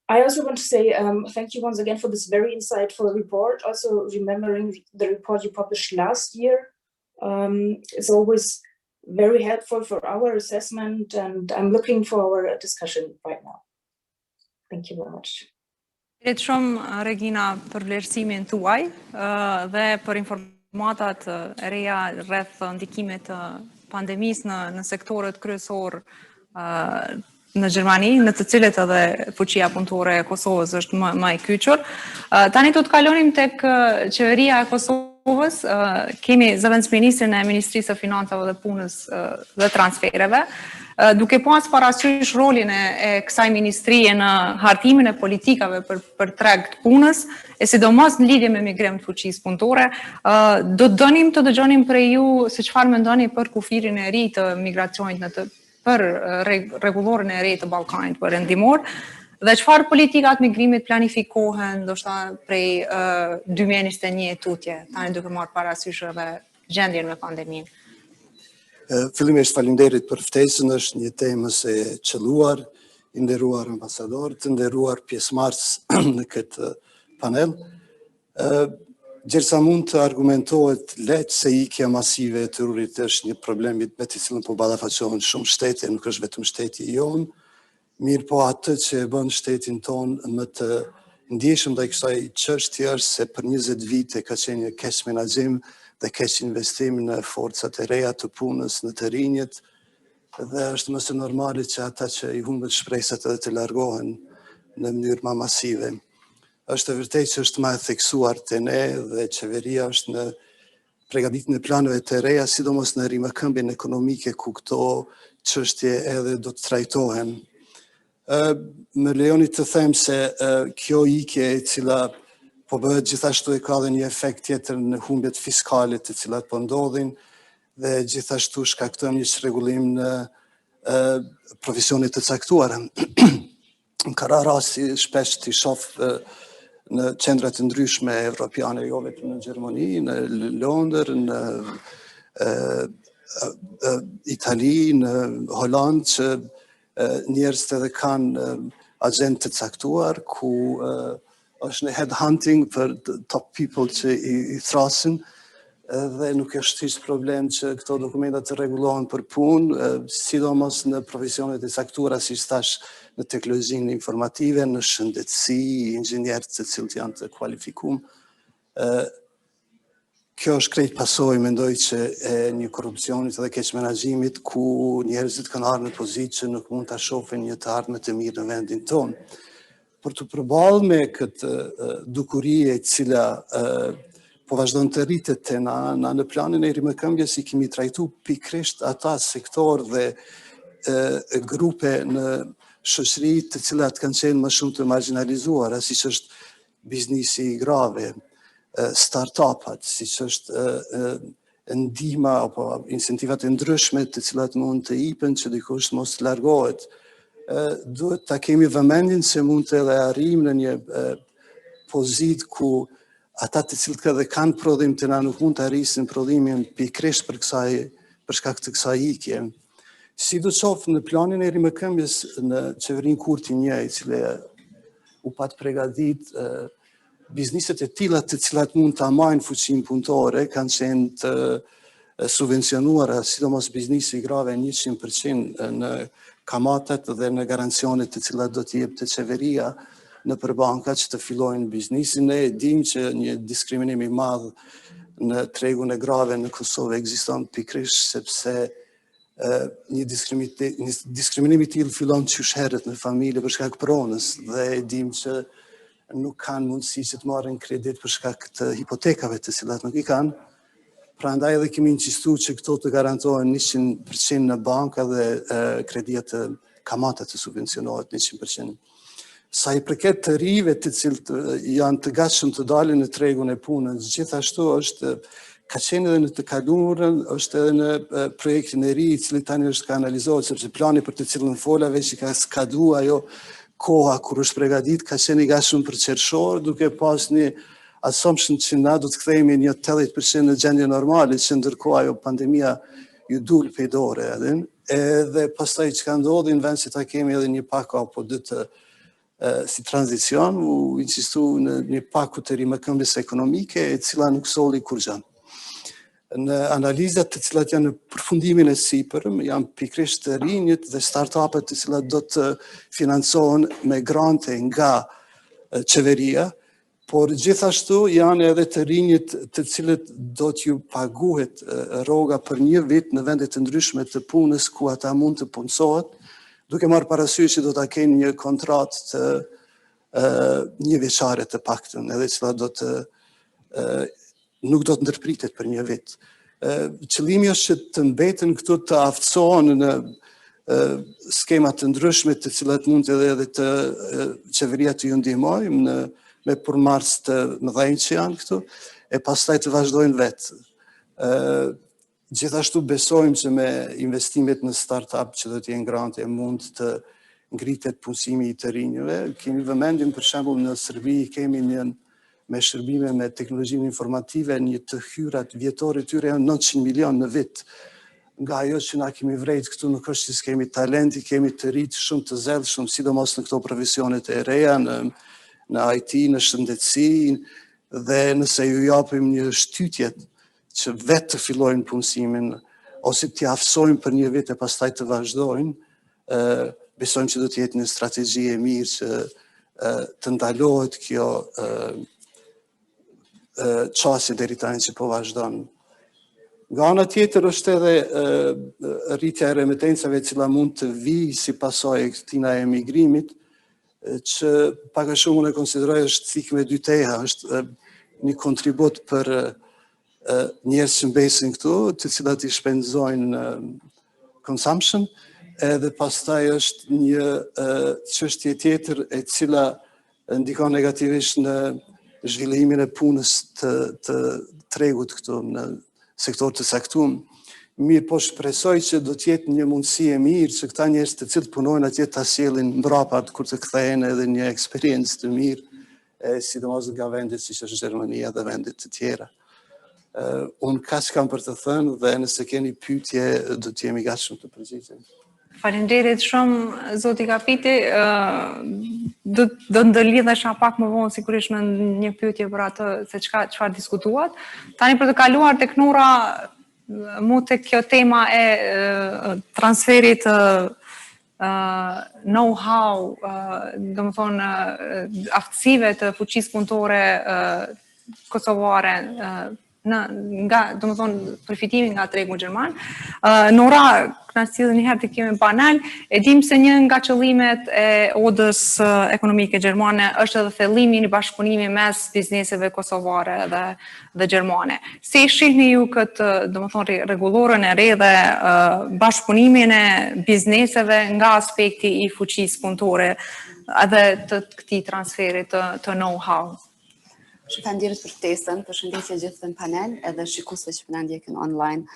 I also want to say thank you once again for this very insightful report. Also remembering the report you published last year. It's always very helpful for our assessment, and I'm looking for our discussion right now. Thank you very much. Faleminderit shumë, Regina, për vlerësimin tuaj dhe për informatat e reja rreth ndikimit të pandemisë në sektorët kryesor në Gjermani, në të cilët edhe fuqia punëtore e Kosovës është më e kyçur. Tani do të kalonim tek qeveria e Kosovës. Kemi zëvendësministrin e Ministrisë së Financave dhe Punës dhe Transfereve, duke pas parasysh rolin e kësaj ministrie në hartimin e politikave për treg të punës, e sidomos në lidhje me migrim të fuqisë punëtore. Do të donim të dëgjonim prej ju se çfarë mendoni për kufirin e ri të migracionit për rregulloren e re të Ballkanit perëndimor, dhe çfarë politikat migrimit planifikohen ndoshta prej 2021 tutje, tani duke marrë parasysh edhe gjendjen me pandeminë. Fillimisht faleminderit për ftesën, është një temë e qelluar, i nderuar ambasador, të nderuar pjesëmarrës në këtë panel. Gjersa mund të argumentohet lehtë se ikja masive e turit është një problem me të cilën po ballafaqohen shumë shtete, nuk është vetëm shteti jonë, mirë po atë që e bën shtetin tonë më të ndjeshëm ndaj kësaj çështje është se për 20 vite ka qenë një keq menaxhim dhe keq investim në forcat e reja të punës, në të rinjët, dhe është më së normale që ata që i humbet shpresat edhe të largohen në mënyrë më masive. Është e vërtetë që është më e theksuar te ne dhe qeveria është në përgatitjen e planeve të reja, sidomos në rimëkëmbjen ekonomike ku këto çështje edhe do të trajtohen. Më lejoni të them se kjo ikje e cila po bëhet gjithashtu e ka dhe një efekt tjetër në humbjet fiskale të cilat po ndodhin dhe gjithashtu shkakton një çrregullim në profesionet të caktuara. Ka rasti shpesh të shoh në qendra të ndryshme evropiane, jo vetëm në Gjermani, në Londër, në Itali, në Holland, që njerëzit edhe kanë agent të caktuar ku është në headhunting për top people që i thrasin, dhe nuk është hiç problem që këto dokumenta të rregullohen për punë, sidomos në profesionet e caktuara, siç thash, në teknologjinë informative, në shëndetësi, inxhinierët të cilët janë të kualifikuar. Kjo është krejt pasojë, mendoj, që e një korrupsionit dhe keq menaxhimit ku njerëzit kanë ardhur në pozitë që nuk mund ta shohin një të ardhme të mirë në vendin tonë. Për të përballë me këtë dukuri e cila po vazhdon të rritet te na në planin e rimëkëmbjes, i kemi trajtu pikrisht ata sektor dhe grupe në shoqëri të cilat kanë qenë më shumë të marginalizuara, siç është biznesi i grave, start-upat, siç është ndihma apo incentivat e ndryshme të cilat mund të jipen që dikush mos të largohet. Duhet ta kemi vëmendjen se mund të edhe arrijmë në një pozitë ku ata të cilët edhe kanë prodhim të na nuk mund të arrisin prodhimin pikërisht për shkak të kësaj ikje. Sidoqoftë në planin e rimëkëmbjes në qeverinë Kurti 1, i cili u pat përgatit, bizniset e tilla të cilat mund ta marrin fuqinë punëtore kanë qenë të subvencionuara, sidomos biznisi i grave 100% në kamatat dhe në garancionet të cilat do t'i jep të qeveria në për bankat që të fillojnë biznisin. Ne e dim që një diskriminim i madh në tregun e grave në Kosovë ekziston pikërisht sepse një diskriminim i tillë fillon qysh herët në familje për shkak pronës dhe e dim që nuk kanë mundësi që të marrin kredit për shkak të hipotekave të cilat nuk i kanë. Prandaj edhe kemi insistuar që këto të garantohen 100% në banka dhe kredija të kamatat të subvencionohet 100%. Sa i përket të rive të cilët janë të gatshëm të dalin në tregun e punës, gjithashtu ka qenë edhe në të kaluarën, është edhe në projektin e ri i cili tani është ka analizohet, sepse plani për të cilën fola veç i ka skaduar ajo koha kur është përgatit, ka qenë i gatshëm për qershor, duke pas një assumption që na do të kthehemi një 80% në gjendje normale, që ndërkohë ajo pandemia ju dul pej dore edhe pastaj që ka ndodhi në vend se ta kemi edhe një pak apo dy të si tranzicion, u insistu në një paku të rimëkëmbjes ekonomike, e cila nuk solli kur gjë. Në analizat të cilat janë në përfundimin e sipërm, janë pikërisht të rinjët dhe startupet të cilat do të financohen me grante nga qeveria, por gjithashtu janë edhe të rinjët të cilët do t'ju paguhet rroga për një vit në vende të ndryshme të punës ku ata mund të punësohet, duke marrë parasysh që do ta kenë një kontratë të një vjeçare të paktën, edhe cila nuk do të ndërpritet për një vit. Qëllimi është që të mbeten këtu të aftësohen në skema të ndryshme të cilat mund edhe të qeveria të ju ndihmojmë me përmarrës të mëdhenj që janë këtu, e pastaj të vazhdojnë vetë. Gjithashtu besojmë që me investimet në start-up që do t'jenë grante mund të ngritet punësimi i të rinjëve. Kemi vëmendjen për shembull në Serbi kemi me shërbime me teknologjinë informative, një të hyrat vjetore tyre janë 900 milion në vit. Nga ajo që na kemi vrejt këtu nuk është që s'kemi talenti, kemi të rritë shumë të zellshëm, sidomos në këto profesionet e reja, në IT, në shëndetësi, dhe nëse ju japim një shtytje që vetë të fillojnë punësimin, ose t'i aftësojnë për një vit e pastaj të vazhdojnë, besojmë që do të jetë një strategji e mirë që të ndalohet kjo qasje deri tani që po vazhdon. Nga ana tjetër është edhe rritja e remitencave cila mund të vijë si pasojë e këtina e migrimit, që pak a shumë unë e konsideroj është cikme 2T-ha, është një kontribut për njerëz që mbesin këtu, të cilat i shpenzojnë consumption, edhe pastaj është një çështje tjetër e cila ndikon negativisht në zhvillimin e punës të tregut këtu në sektor të saktuar. Mirë, po shpresoj që do të jetë një mundësi e mirë që këta njerëz të cilët punojnë atje ta sjellin mbrapa kur të kthehen edhe një eksperiencë të mirë, sidomos nga vendet siç është Gjermania dhe vendet të tjera. Unë kaq kam për të thënë dhe nëse keni pyetje do të jemi gatshëm të përgjigjem. Faleminderit shumë zoti Kapiti. Do ndërlidhesha pak më vonë sigurisht me një pyetje për atë se çfarë diskutuat. Tani për të kaluar tek Nura, mu tek kjo tema e transferit know-how, domethënë aftësive të fuqisë punëtore kosovare domethënë përfitimin nga tregu gjerman. Nora, na sjellën një herë të kemi panel, e dim se një nga qëllimet e odës ekonomike gjermane është edhe thellimi i bashkëpunimit mes bizneseve kosovare dhe gjermane. Si e shihni ju këtë, domethënë rregullorën e re dhe bashkëpunimin e bizneseve nga aspekti i fuqisë punëtore edhe të këtij transferit të know-how? Shifendirit për ftesën, përshëndetje gjithë në panel edhe shikuesve që na ndjekin online.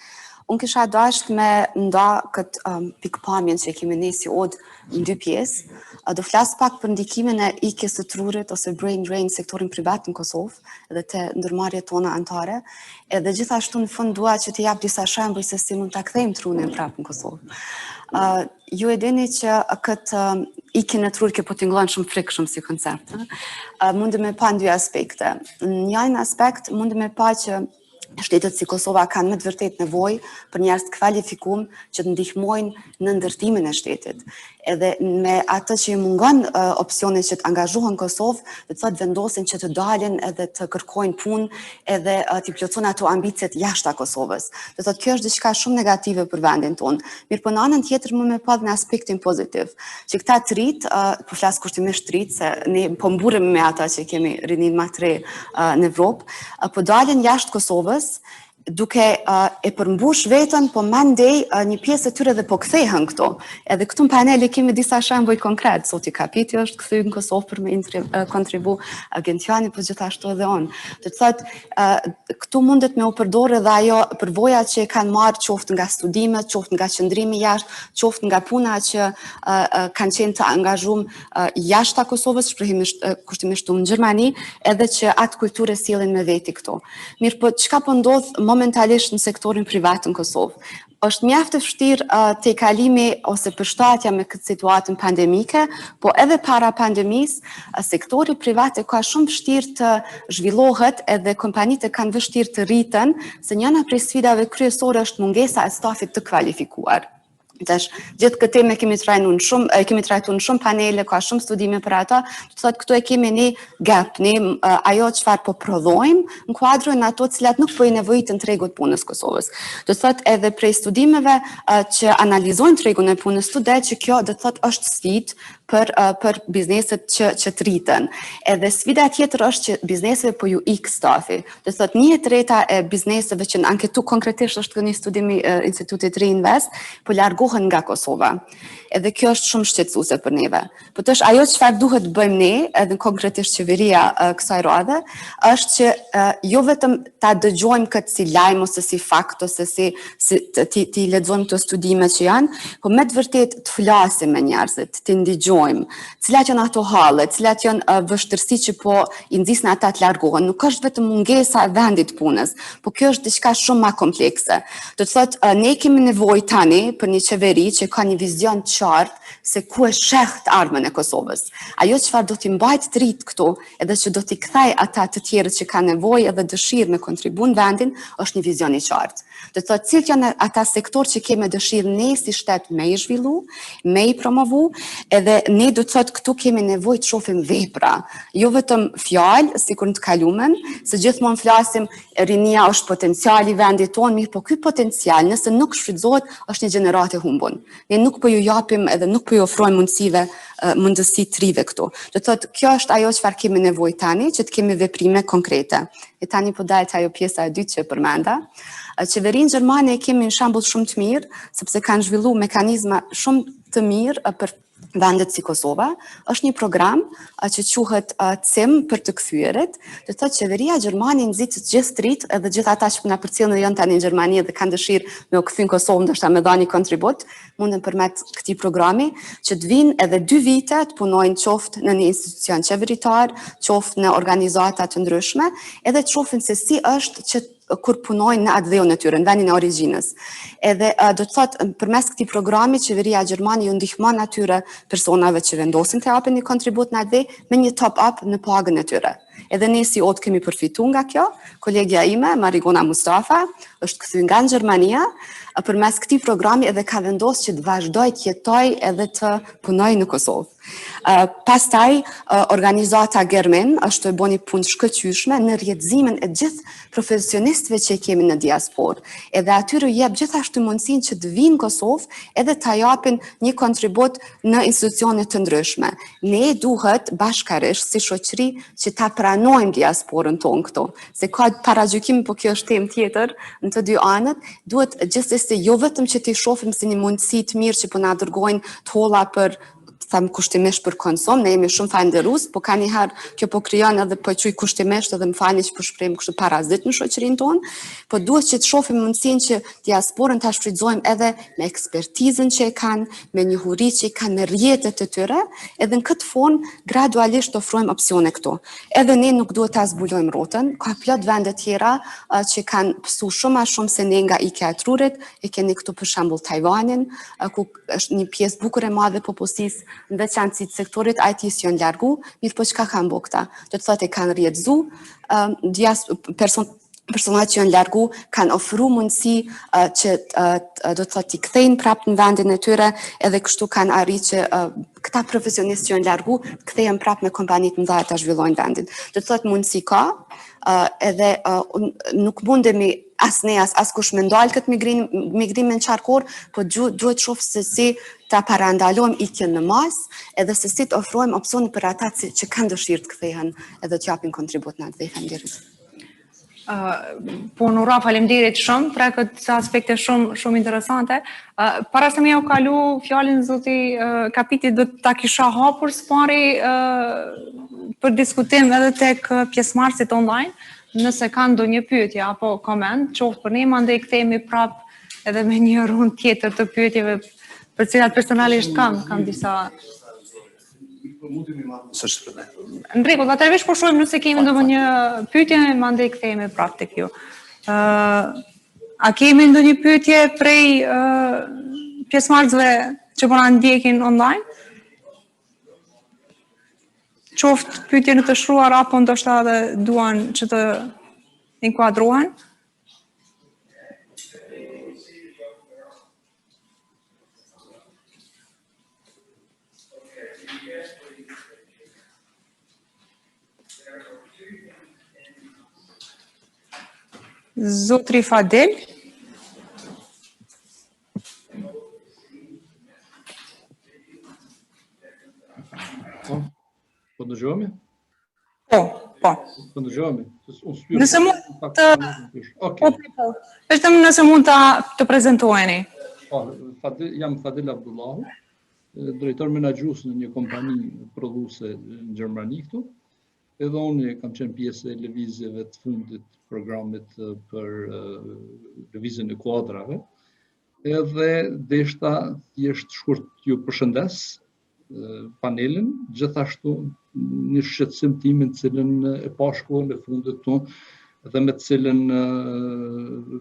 Unë kisha dashur me nda këtë pikpamjen që kemi ne si Od në dy pjesë. Do flas pak për ndikimin e ikjes së trurit ose brain drain sektorin privat në Kosovë edhe te ndërmarrjet tona anëtare, edhe gjithashtu në fund dua që të jap disa shembuj se si mund ta kthejmë trurin prapë në Kosovë. Ju e dini që këtë ikjen e trurit që po tingëllon shumë frikshëm si koncept. Mundem me pa në dy aspekte. Në një aspekt mundem me pa që shtetet si Kosova kanë me të vërtet nevojë për njerëz të kvalifikuar që të ndihmojnë në ndërtimin e shtetit. Edhe me atë që i mungon opsione që të angazhohen në Kosovë, do të thotë vendosin që të dalin edhe të kërkojnë punë edhe të plotësojnë ato ambicet jashtë Kosovës. Do të thotë kjo është diçka shumë negative për vendin tonë. Mirë, po në anën tjetër më me pa në aspektin pozitiv, që këta të rit, po flas kushtimisht të rit, se ne po mburrem me ata që kemi rinin më të re në Evropë, po dalin jashtë Kosovës, duke e përmbush vetën, po mandej një pjesë e tyre dhe po kthehen këto. Edhe këtu në panel kemi disa shembuj konkret. Soti Kapiti është kthyer në Kosovë për me kontribu, Gentiani po gjithashtu edhe on. Do të thotë këtu mundet me u përdorë edhe ajo përvoja që kanë marrë qoftë nga studimet, qoftë nga qëndrimi jashtë, qoftë nga puna që kanë qenë të angazhuar jashtë Kosovës, shprehimisht kushtimisht në Gjermani, edhe që atë kulturë sjellin me veti këto. Mirë, po çka po ndodh momentalisht në sektorin privat në Kosovë? Është mjaft e vështirë te kalimi ose përshtatja me këtë situatën pandemike, po edhe para pandemisë, sektori privat ka shumë vështirë të zhvillohet edhe kompanitë kanë vështirë të rriten, se njëna prej sfidave kryesore është mungesa e stafit të kvalifikuar. Gjithë këtë temë kemi trajtuar në shumë panele, ka shumë studime për ata, të thotë këtu e kemi një gap, ajo çfarë po prodhojmë në kuadrojnë ato cilat nuk po i nevojitën tregut punës Kosovës. Do të thotë edhe prej studimeve që analizojnë tregun e punës të që kjo do të thotë është sfidë për bizneset që të rriten. Edhe sfida tjetër është që bizneseve po ju ik stafi. Do të thotë 1/3 e bizneseve që në anketu konkretisht është një studim i Institutit Reinvest, po largohen nga Kosova. Edhe kjo është shumë shqetësuese për neve. Po të është ajo çfarë duhet bëjmë ne, edhe konkretisht qeveria kësaj radhe, është që jo vetëm ta dëgjojmë këtë si lajm ose si fakt ose si ti lexojmë këto studime që janë, po me të vërtet të flasim me njerëzit, të ndëgjojmë, cilat janë ato halle, cilat janë vështirësi që po i nxisnë ata të largohen. Nuk është vetëm mungesa e vendit punës, po kjo është diçka shumë më komplekse. Do të thotë ne kemi nevojë tani për një qeveri që ka një vizion qartë se ku e sheh të ardhmen e Kosovës. Ajo çfarë do t'i mbajtë të rit këtu, edhe që do t'i kthej ata të tjerët që kanë nevojë edhe dëshirë me kontribu në vendin, është një vizion i qartë. Do të thotë cilët janë ata sektor që kemi dëshirë ne si shtet me i zhvillu, me i promovu, edhe ne do të thotë këtu kemi nevojë të shohim vepra, jo vetëm fjalë, sikur në të kalumen, se gjithmonë flasim rinia është potenciali i vendit tonë, mirë, po ky potencial nëse nuk shfrytëzohet është një gjenerat e humbun. Ne nuk po ju japim edhe nuk po ju ofrojmë mundësi të rive këtu. Do të thotë kjo është ajo çfarë kemi nevojë tani, që të kemi veprime konkrete. E tani po dalet ajo pjesa e dytë që përmenda. Qeverinë gjermane kemi një shembull shumë të mirë, sepse kanë zhvilluar mekanizma shumë të mirë për vendet si Kosova. Është një program që quhet CIM për të kthyerit. Do të thotë qeveria gjermane nxit të gjithë trit, edhe gjithë ata që na përcjellin dhe janë tani në Gjermani dhe kanë dëshirë me u kthy në Kosovë, ndoshta me dhënë kontribut, munden përmet këtij programi që të vinë edhe 2 vite të punojnë qoftë në një institucion qeveritar, qoftë në organizata të ndryshme, edhe të shohin se si është që kur punojnë në atë dheun e tyre, në vendin e origjinës. Edhe do të thotë përmes këtij programi qeveria gjermane ju ndihmon atyre personave që vendosin të japin një kontribut në atë dhe me një top up në pagën e tyre. Edhe ne si OT kemi përfituar nga kjo. Kolegja ime, Marigona Mustafa, është kthyer nga Gjermania përmes këtij programi edhe ka vendosur që të vazhdoj të jetoj edhe të punoj në Kosovë. Pastaj organizata Germen është të bëni punë shkëlqyeshme në rrjedhimin e gjithë profesionistëve që kemi në diasporë. Edhe atyre jep gjithashtu mundësinë që të vinë në Kosovë edhe ta japin një kontribut në institucione të ndryshme. Ne duhet bashkarisht si shoqëri që ta pranojmë diasporën tonë këtu. Se ka paragjykime, po kjo është temë tjetër në të dy anët, duhet gjithsesi jo vetëm që t'i shohim si një mundësi të mirë që po na dërgojnë të holla për tham kushtimisht për konsum, ne jemi shumë falënderues, po ka njëherë kjo po krijon edhe po quj kushtimisht edhe më falni që po shprehim kështu parazit në shoqërinë tonë, po duhet që të shohim mundësinë që diasporën ta shfrytëzojmë edhe me ekspertizën që e kanë, me njohuritë që i kanë, me rrjetet e tyre, edhe në këtë formë gradualisht ofrojmë opsione këtu. Edhe ne nuk duhet ta zbulojmë rrotën, ka plot vende tjera që kanë pësu shumë a shumë se ne nga Ikea e Trurit, e keni këtu për shembull Tajvanin, ku është një pjesë bukur e madhe popullsisë në veçantë të sektorit IT-s janë largu, mirë po çka kanë bëu këta? Do të thotë e kanë rrjedzu, personat që janë largu kanë ofru mundësi që do të thotë i kthejnë prapë në vendin e tyre, edhe kështu kanë arritë që këta profesionistë që janë largu kthehen prapë me kompanitë të mëdha ta zhvillojnë vendin. Do të thotë mundësi ka, edhe nuk mundemi askush me ndalë këtë migrimin qarkor, po duhet shoh se si ta parandalojmë ikjen në masë, edhe se si të ofrojmë opsione për ata që kanë dëshirë të kthehen edhe të japin kontribut në atë. Faleminderit. Po Nura, faleminderit shumë për këtë aspekte shumë interesante. Para se më u kalu fjalën zoti Kapiti, do ta kisha hapur spari për diskutim edhe tek pjesëmarrësit online, nëse kanë ndonjë pyetje apo koment, qoftë për ne, mandej kthehemi prapë edhe me një rundë tjetër të pyetjeve për cilat personalisht kam disa. Në rregull, atëherë po shohim nëse kemi ndonjë pyetje, mandej kthehemi prapë tek ju. A kemi ndonjë pyetje prej pjesëmarrësve që po na ndjekin online? Qoftë pyetje në të shkruar apo ndoshta edhe duan që të inkuadrohen? Zotri Fadel. Po dëgjohemi? Po. Po dëgjohemi. Nëse mund të... Vetëm nëse mund të prezantoheni. Jam Fadel Abdullahu, drejtor menaxhues në një kompani prodhuese në Gjermani këtu. Edhe unë kam qenë pjesë e lëvizjeve të fundit programit për lëvizjen e kuadrave. Edhe deshta thjesht shkurt ju përshëndes panelin, gjithashtu një shqetësim timin cilën e pashkohën e fundit tonë dhe me të cilën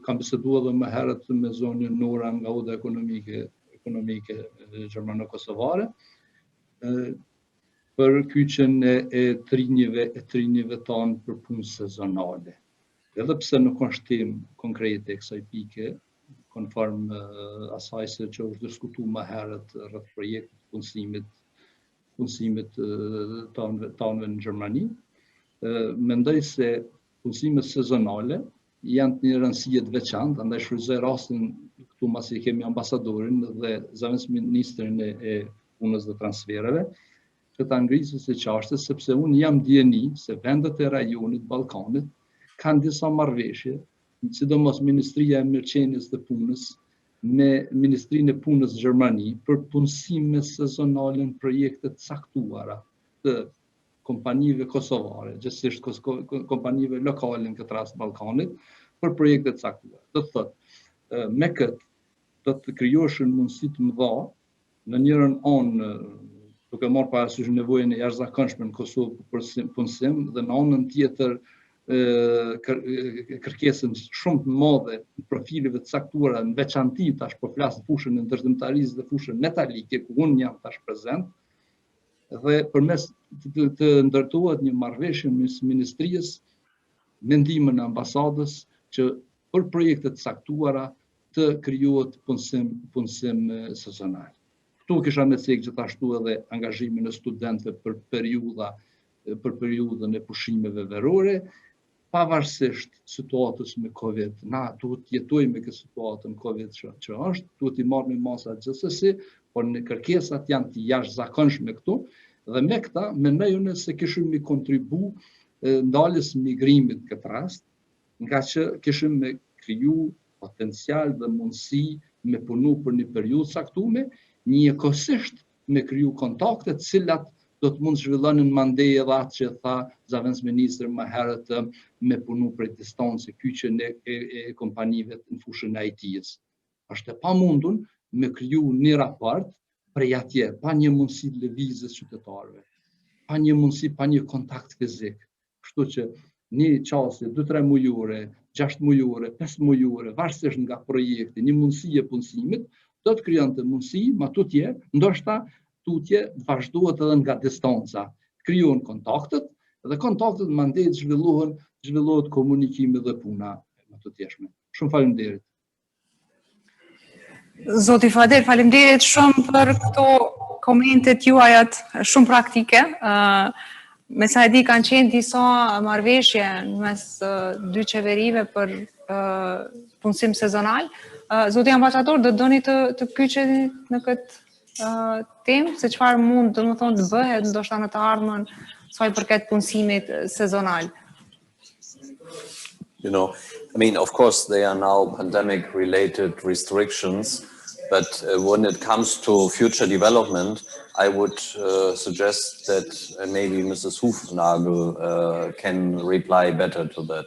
kam biseduar edhe më herët me zonjën Nora nga Oda ekonomike gjermano-kosovare për kyçen e trinjve tanë për punë sezonale. Edhe pse nuk është temë konkrete e kësaj pike, konform asaj se që është diskutuar më herët rreth projektit punësimit tanëve në Gjermani, mendoj se punësimet sezonale janë të një rëndësie të veçantë, andaj shfrytëzoj rastin këtu mbasi kemi ambasadorin dhe zëvendës ministrin e punës dhe transfereve, që ta ngrisë së çështje, sepse unë jam dieni se vendet e rajonit Ballkanit kanë disa marrëveshje, sidomos Ministria e Mërqenies dhe Punës me Ministrinë e Punës Gjermani për punësime sezonale në projekte të caktuara të kompanive kosovare, gjithsesi kompanive lokale në këtë rast Ballkanit, për projekte të caktuara. Do të thotë, me këtë do të krijoheshin mundësi të mëdha në njërin anë duke marrë parasysh nevojën e jashtëzakonshme në Kosovë për punësim dhe në anën tjetër kërkesën shumë të madhe në profileve të caktuara në veçanti tash po flas në fushën e ndërtimtarisë dhe fushën metalike ku unë jam tash prezent dhe përmes të ndërtohet një marrëveshje mes ministrisë me ndihmën e ambasadës që për projekte të caktuara të krijohet punësim sezonal. Ktu kisha me cek gjithashtu edhe angazhimin e studentëve për periudhën e pushimeve verore, pavarësisht situatës me Covid. Na duhet të jetojmë me këtë situatën Covid që është, duhet i marrim masa gjithsesi, por në kërkesat janë të jashtëzakonshme këtu dhe me këta mendoj unë se kishim mi kontribu ndaljes migrimit këtë rast, nga që kishim me kriju potencial dhe mundësi me punu për një periudhë caktuar, njëkohësisht me kriju kontaktet cilat do të mund zhvillonin mandej edhe atë që tha Zavens Ministër më herët me punu prej distancë kyçen e kompanive në fushën e IT-s. Është e pamundun me kriju një raport prej atje, pa një mundësi lëvizjes qytetarëve, pa një mundësi, pa një kontakt fizik. Kështu që një qasje 2-3 mujore, 6 mujore, 5 mujore, varësisht nga projekti, një mundësi e punësimit, do të krijonte mundësi, ma tutje, ndoshta tutje vazhdohet edhe nga distanca. Krijohen kontaktet dhe kontaktet mandej zhvillohet komunikimi dhe puna më të tjeshme. Shumë faleminderit. Zoti Fader, faleminderit shumë për këto komentet juajat shumë praktike. Me sa e di kanë qenë disa marrëveshje mes dy qeverive për punësim sezonal. Zoti ambasador, do doni të kyçeni në këtë temë, se çfarë mund të bëhet ndoshta në të ardhmen sa i përket punësimit sezonal? You know, I mean, of course, they are now pandemic-related restrictions, but when it comes to future development, I would suggest that maybe Mrs. Hufnagel can reply better to that.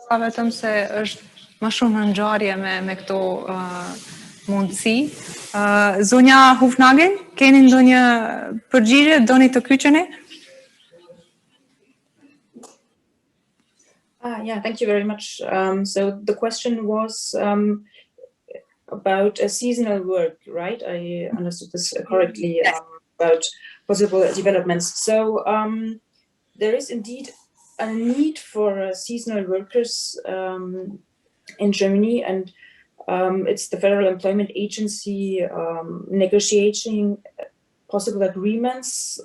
Vetëm se është më shumë në ngjarje me këto mundësi. Zonja Hufnagel, keni ndonjë përgjigje, doni të kyçeni? Yeah, thank you very much. So the question was about a seasonal work, right? I understood this correctly, about possible developments. So there is indeed a need for seasonal workers in Germany, and it's the Federal Employment Agency negotiating possible agreements.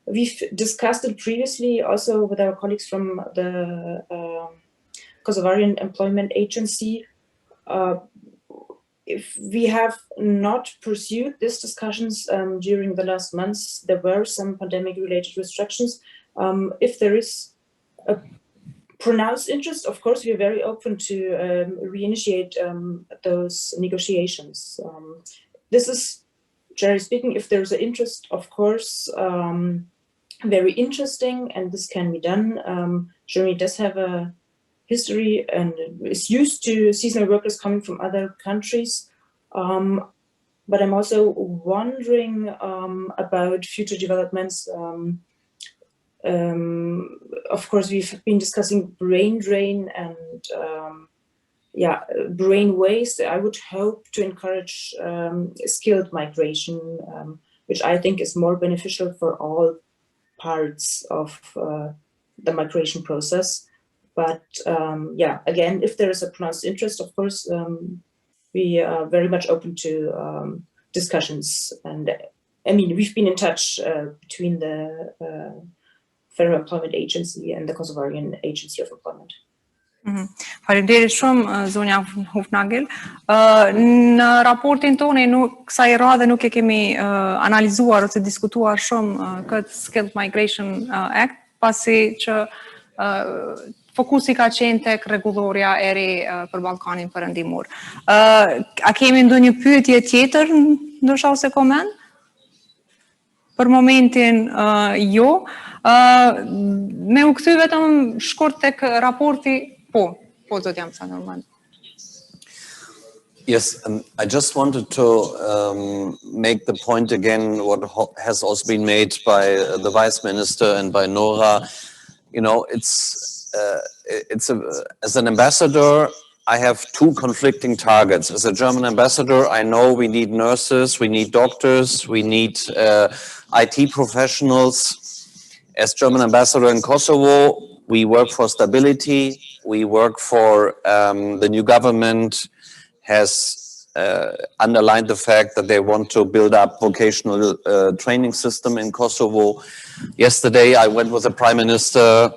We've discussed it previously also with our colleagues from the Kosovarian Employment Agency. If we have not pursued these discussions during the last months, there were some pandemic-related restrictions. If there is a pronounced interest, of course, we are very open to reinitiate those negotiations. This is, generally speaking, if there's an interest, of course, very interesting, and this can be done. Germany does have a history and is used to seasonal workers coming from other countries. But I'm also wondering about future developments. Of course, we've been discussing brain drain and brain waste. I would hope to encourage skilled migration, which I think is more beneficial for all parts of the migration process. But again, if there is a pronounced interest, of course, we are very much open to discussions. And I mean, we've been in touch between the Federal Employment Agency and the Kosovarian Agency of Employment. Faleminderit shumë, zonja Hufnagel. Në raportin tonë kësaj radhe nuk e kemi analizuar ose diskutuar shumë këtë Skilled Migration Act, pasi që fokusi ka qenë tek rregulloria e re për Ballkanin Perëndimor. A kemi ndonjë pyetje tjetër, ndoshta ose koment? Për momentin jo. Me u kthy vetëm shkurt tek raporti. Yes, I just wanted to make the point again, what has also been made by the Vice Minister and by Nora. You know, as an ambassador, I have two conflicting targets. As a German ambassador, I know we need nurses, we need doctors, we need IT professionals. As German ambassador in Kosovo, we work for stability. We work for the new government has underlined the fact that they want to build up vocational training system in Kosovo. Yesterday, I went with the Prime Minister,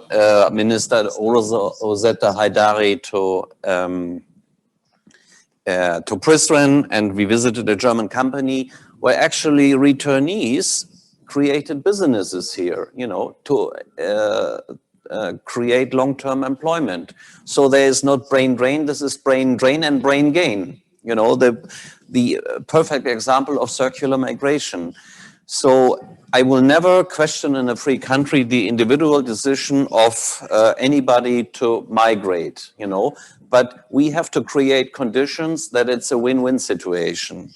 Minister Rosetta Haidari to Prizren, and we visited a German company where actually returnees created businesses here, you know, to create long-term employment. So there is not brain drain, this is brain drain and brain gain. You know, the perfect example of circular migration. So I will never question in a free country the individual decision of anybody to migrate, you know, but we have to create conditions that it's a win-win situation,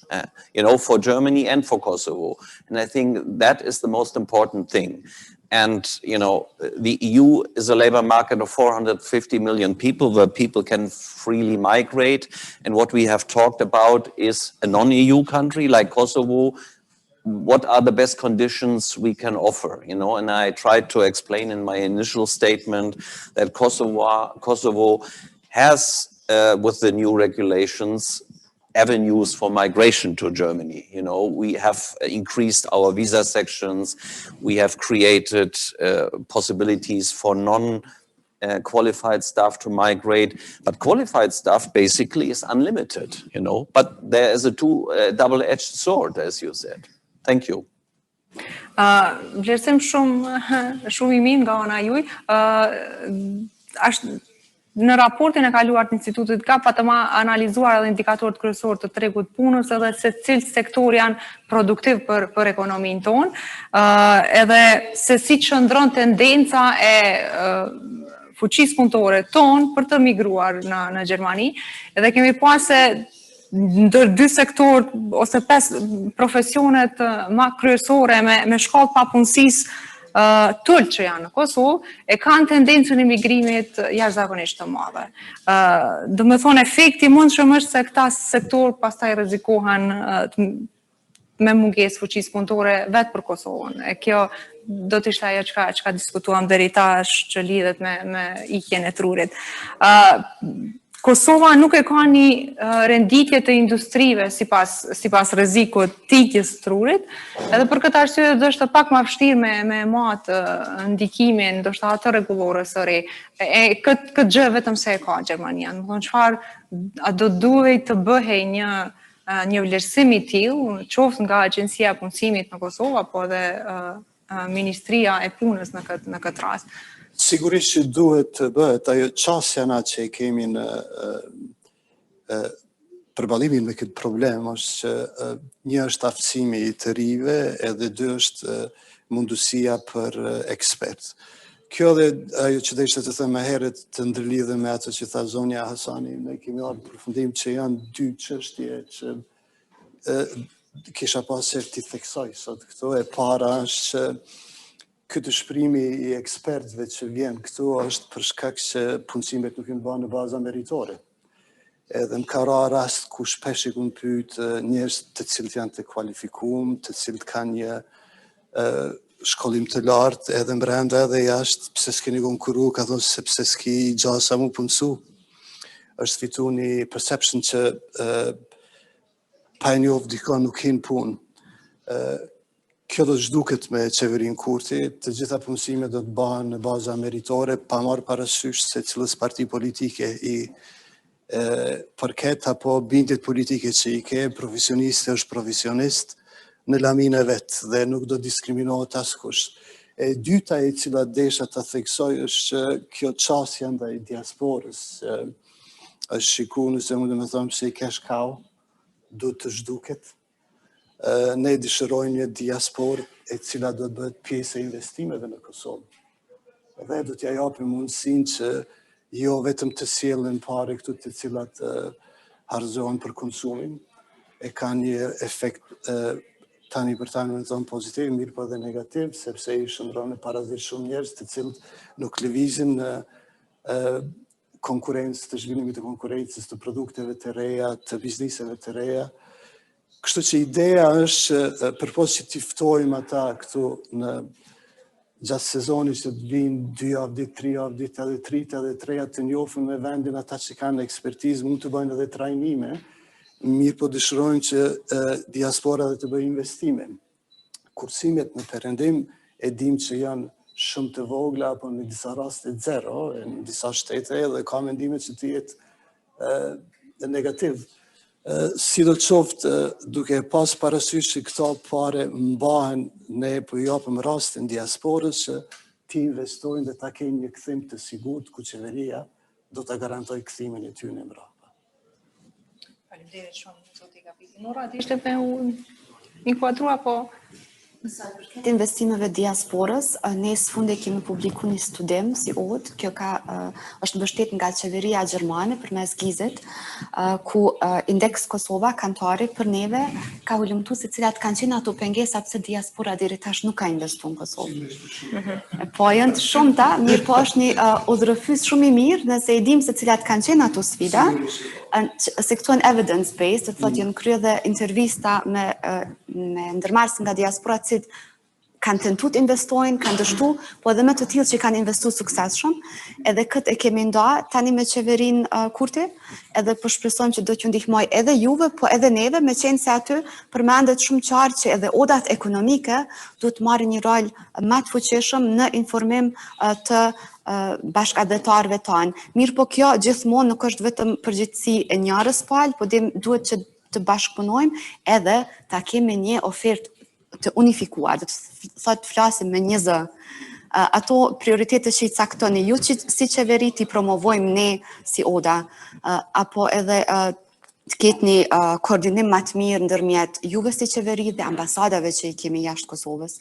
you know, for Germany and for Kosovo. And I think that is the most important thing. And, you know, the EU is a labor market of 450 million people where people can freely migrate. And what we have talked about is a non-EU country like Kosovo. What are the best conditions we can offer, you know? And I tried to explain in my initial statement that Kosovo has, with the new regulations, avenues for migration to Germany. You know, we have increased our visa sections. We have created possibilities for non-qualified staff to migrate, but qualified staff basically is unlimited, you know, but there is a double-edged sword, as you said. Thank you. Vlerësim shumë I mirë nga ana juaj. Në raportin e kaluar të institutit ka patëma analizuar edhe indikatorët kryesor të tregut punës edhe se cilë sektor janë produktiv për ekonominë tonë, edhe se si qëndron tendenca e fuqisë punëtore tonë për të migruar në Gjermani, edhe kemi pa se ndër dy sektor ose 5 profesionet ma kryesore me shkallë papunësisë tull që janë në Kosovë, e kanë tendencën e migrimit jashtëzakonisht të madhe. Do me thonë, efekti mund shumë është se këta sektor pastaj rrezikohen me mungesë fuqisë punëtore vetë për Kosovën. E kjo do të ishte ajo çka diskutuam deri tash që lidhet me ikjen e trurit. Kosova nuk e ka një renditje të industrive sipas rrezikut të ikjes trurit, edhe për këtë arsye do është pak më vështirë me matë ndikimin, ndoshta atë rregullore së re. Këtë gjë vetëm se e ka Gjermania. Do të thonë çfarë do duhej të bëhej një vlerësim I tillë, qoftë nga Agjencia e Punësimit në Kosovë apo edhe Ministria e Punës në këtë rast. Sigurisht që duhet të bëhet ajo qasja na që kemi në përbalimin me këtë problem është që një është aftësimi I të rive edhe dy është mundësia për ekspert. Kjo dhe ajo që dhe ishte të thëmë herët të ndërlidhe me ato që tha zonja Hasani, ne kemi arë përfundim që janë dy çështje që kisha pasur t'i theksoj sot këto. E para është që këtë shprimi I ekspertëve që vjen këtu është për shkak që punësimet nuk janë bërë në baza meritore. Edhe më ka rast ku shpesh I kun pyet njerëz të cilët janë të kualifikuar, të cilët kanë një shkollim të lartë, edhe brenda edhe jashtë, pse s'keni konkuru, ka thonë sepse s'ki gjasa mu punësu. Është fitu një perception që pa e njohur dikon nuk hin punë. Kjo do të zhduket me qeverin Kurti, të gjitha punësimet do të bëhen në baza meritore, pa marrë parasysh se cilës parti politike I përket apo bindjet politike që I ke, profesionist është profesionist në lamin e vetë dhe nuk do diskriminohet askush. E dyta e cila desha të theksoj është që kjo qasja ndaj diasporës është shiku nëse mund të them se I cash cow, do të zhduket. Ne dëshirojmë një diasporë e cila do të bëhet pjesë e investimeve në Kosovë. Dhe do t'ja japim mundësinë që jo vetëm të sjellin parë këtu të cilat harxohen për konsumin, e ka një efekt tani për tani në zonë pozitiv, mirë po dhe negativ, sepse I shndron në parazit shumë njerëz të cilët nuk lëvizin në konkurrencë, të zhvillimit të konkurrencës, të produkteve të reja, të bizniseve të reja. Kështu që ideja është që përpos që t'i ftojmë ata këtu në gjatë sezonit që të vinë 2 javë ditë, 3 javë ditë, edhe 3 edhe 3 të njohën me vendin ata që kanë ekspertizë, mund të bëjnë edhe trajnime, mirë po dëshirojnë që diaspora dhe të bëjë investime. Kursimet në perëndim e dim që janë shumë të vogla, apo në disa raste zero, në disa shtete edhe ka mendime që të jetë negativ. Si do të qoftë, duke pas parasysh që këto pare mbahen, ne po I japim rastin diasporës që ti investojnë dhe ta kenë një kthim të sigurt ku qeveria do ta garantoj kthimin e tyre në mbrapa. Faleminderit shumë, zoti Kapiti. Nora, ti ishte me u inkuadrua, po Të investimeve diasporës, ne së fundi kemi publiku një studim si OD, kjo është mbështet nga qeveria Gjermane për mes gizit, ku indeks Kosova, kantari për neve, ka ullumtu se cilat kanë qenë ato pengesa pse diaspora deri tash nuk ka investu në Kosovë. Po janë të shumta, mirë po është një udhërëfys shumë i mirë, nëse i dim se cilat kanë qenë ato sfida, se këtu janë evidence-based, të thotë janë kryer dhe intervista me ndërmarrës nga diaspora kanë tentu të investojnë, kanë dështu, po edhe me të tillë që kanë investu suksesshëm, edhe këtë e kemi nda tani me qeverin Kurti, edhe po shpresojmë që do t'ju ndihmoj edhe juve, po edhe neve, me qenë se aty përmendet shumë qartë që edhe odat ekonomike duhet marrin një rol më të fuqishëm në informim të bashkëdhetarëve tanë. Mirë po kjo gjithmonë nuk është vetëm përgjegjësi e njërës palë, po duhet që të bashkëpunojmë edhe ta kemi një ofertë të unifikuar, dhe të thotë flasim me një zë. Ato prioritetet që i caktoni ju që si qeveri t'i promovojmë ne si ODA, apo edhe të ketë një koordinim më të mirë ndërmjet juve si qeveri dhe ambasadave që i kemi jashtë Kosovës,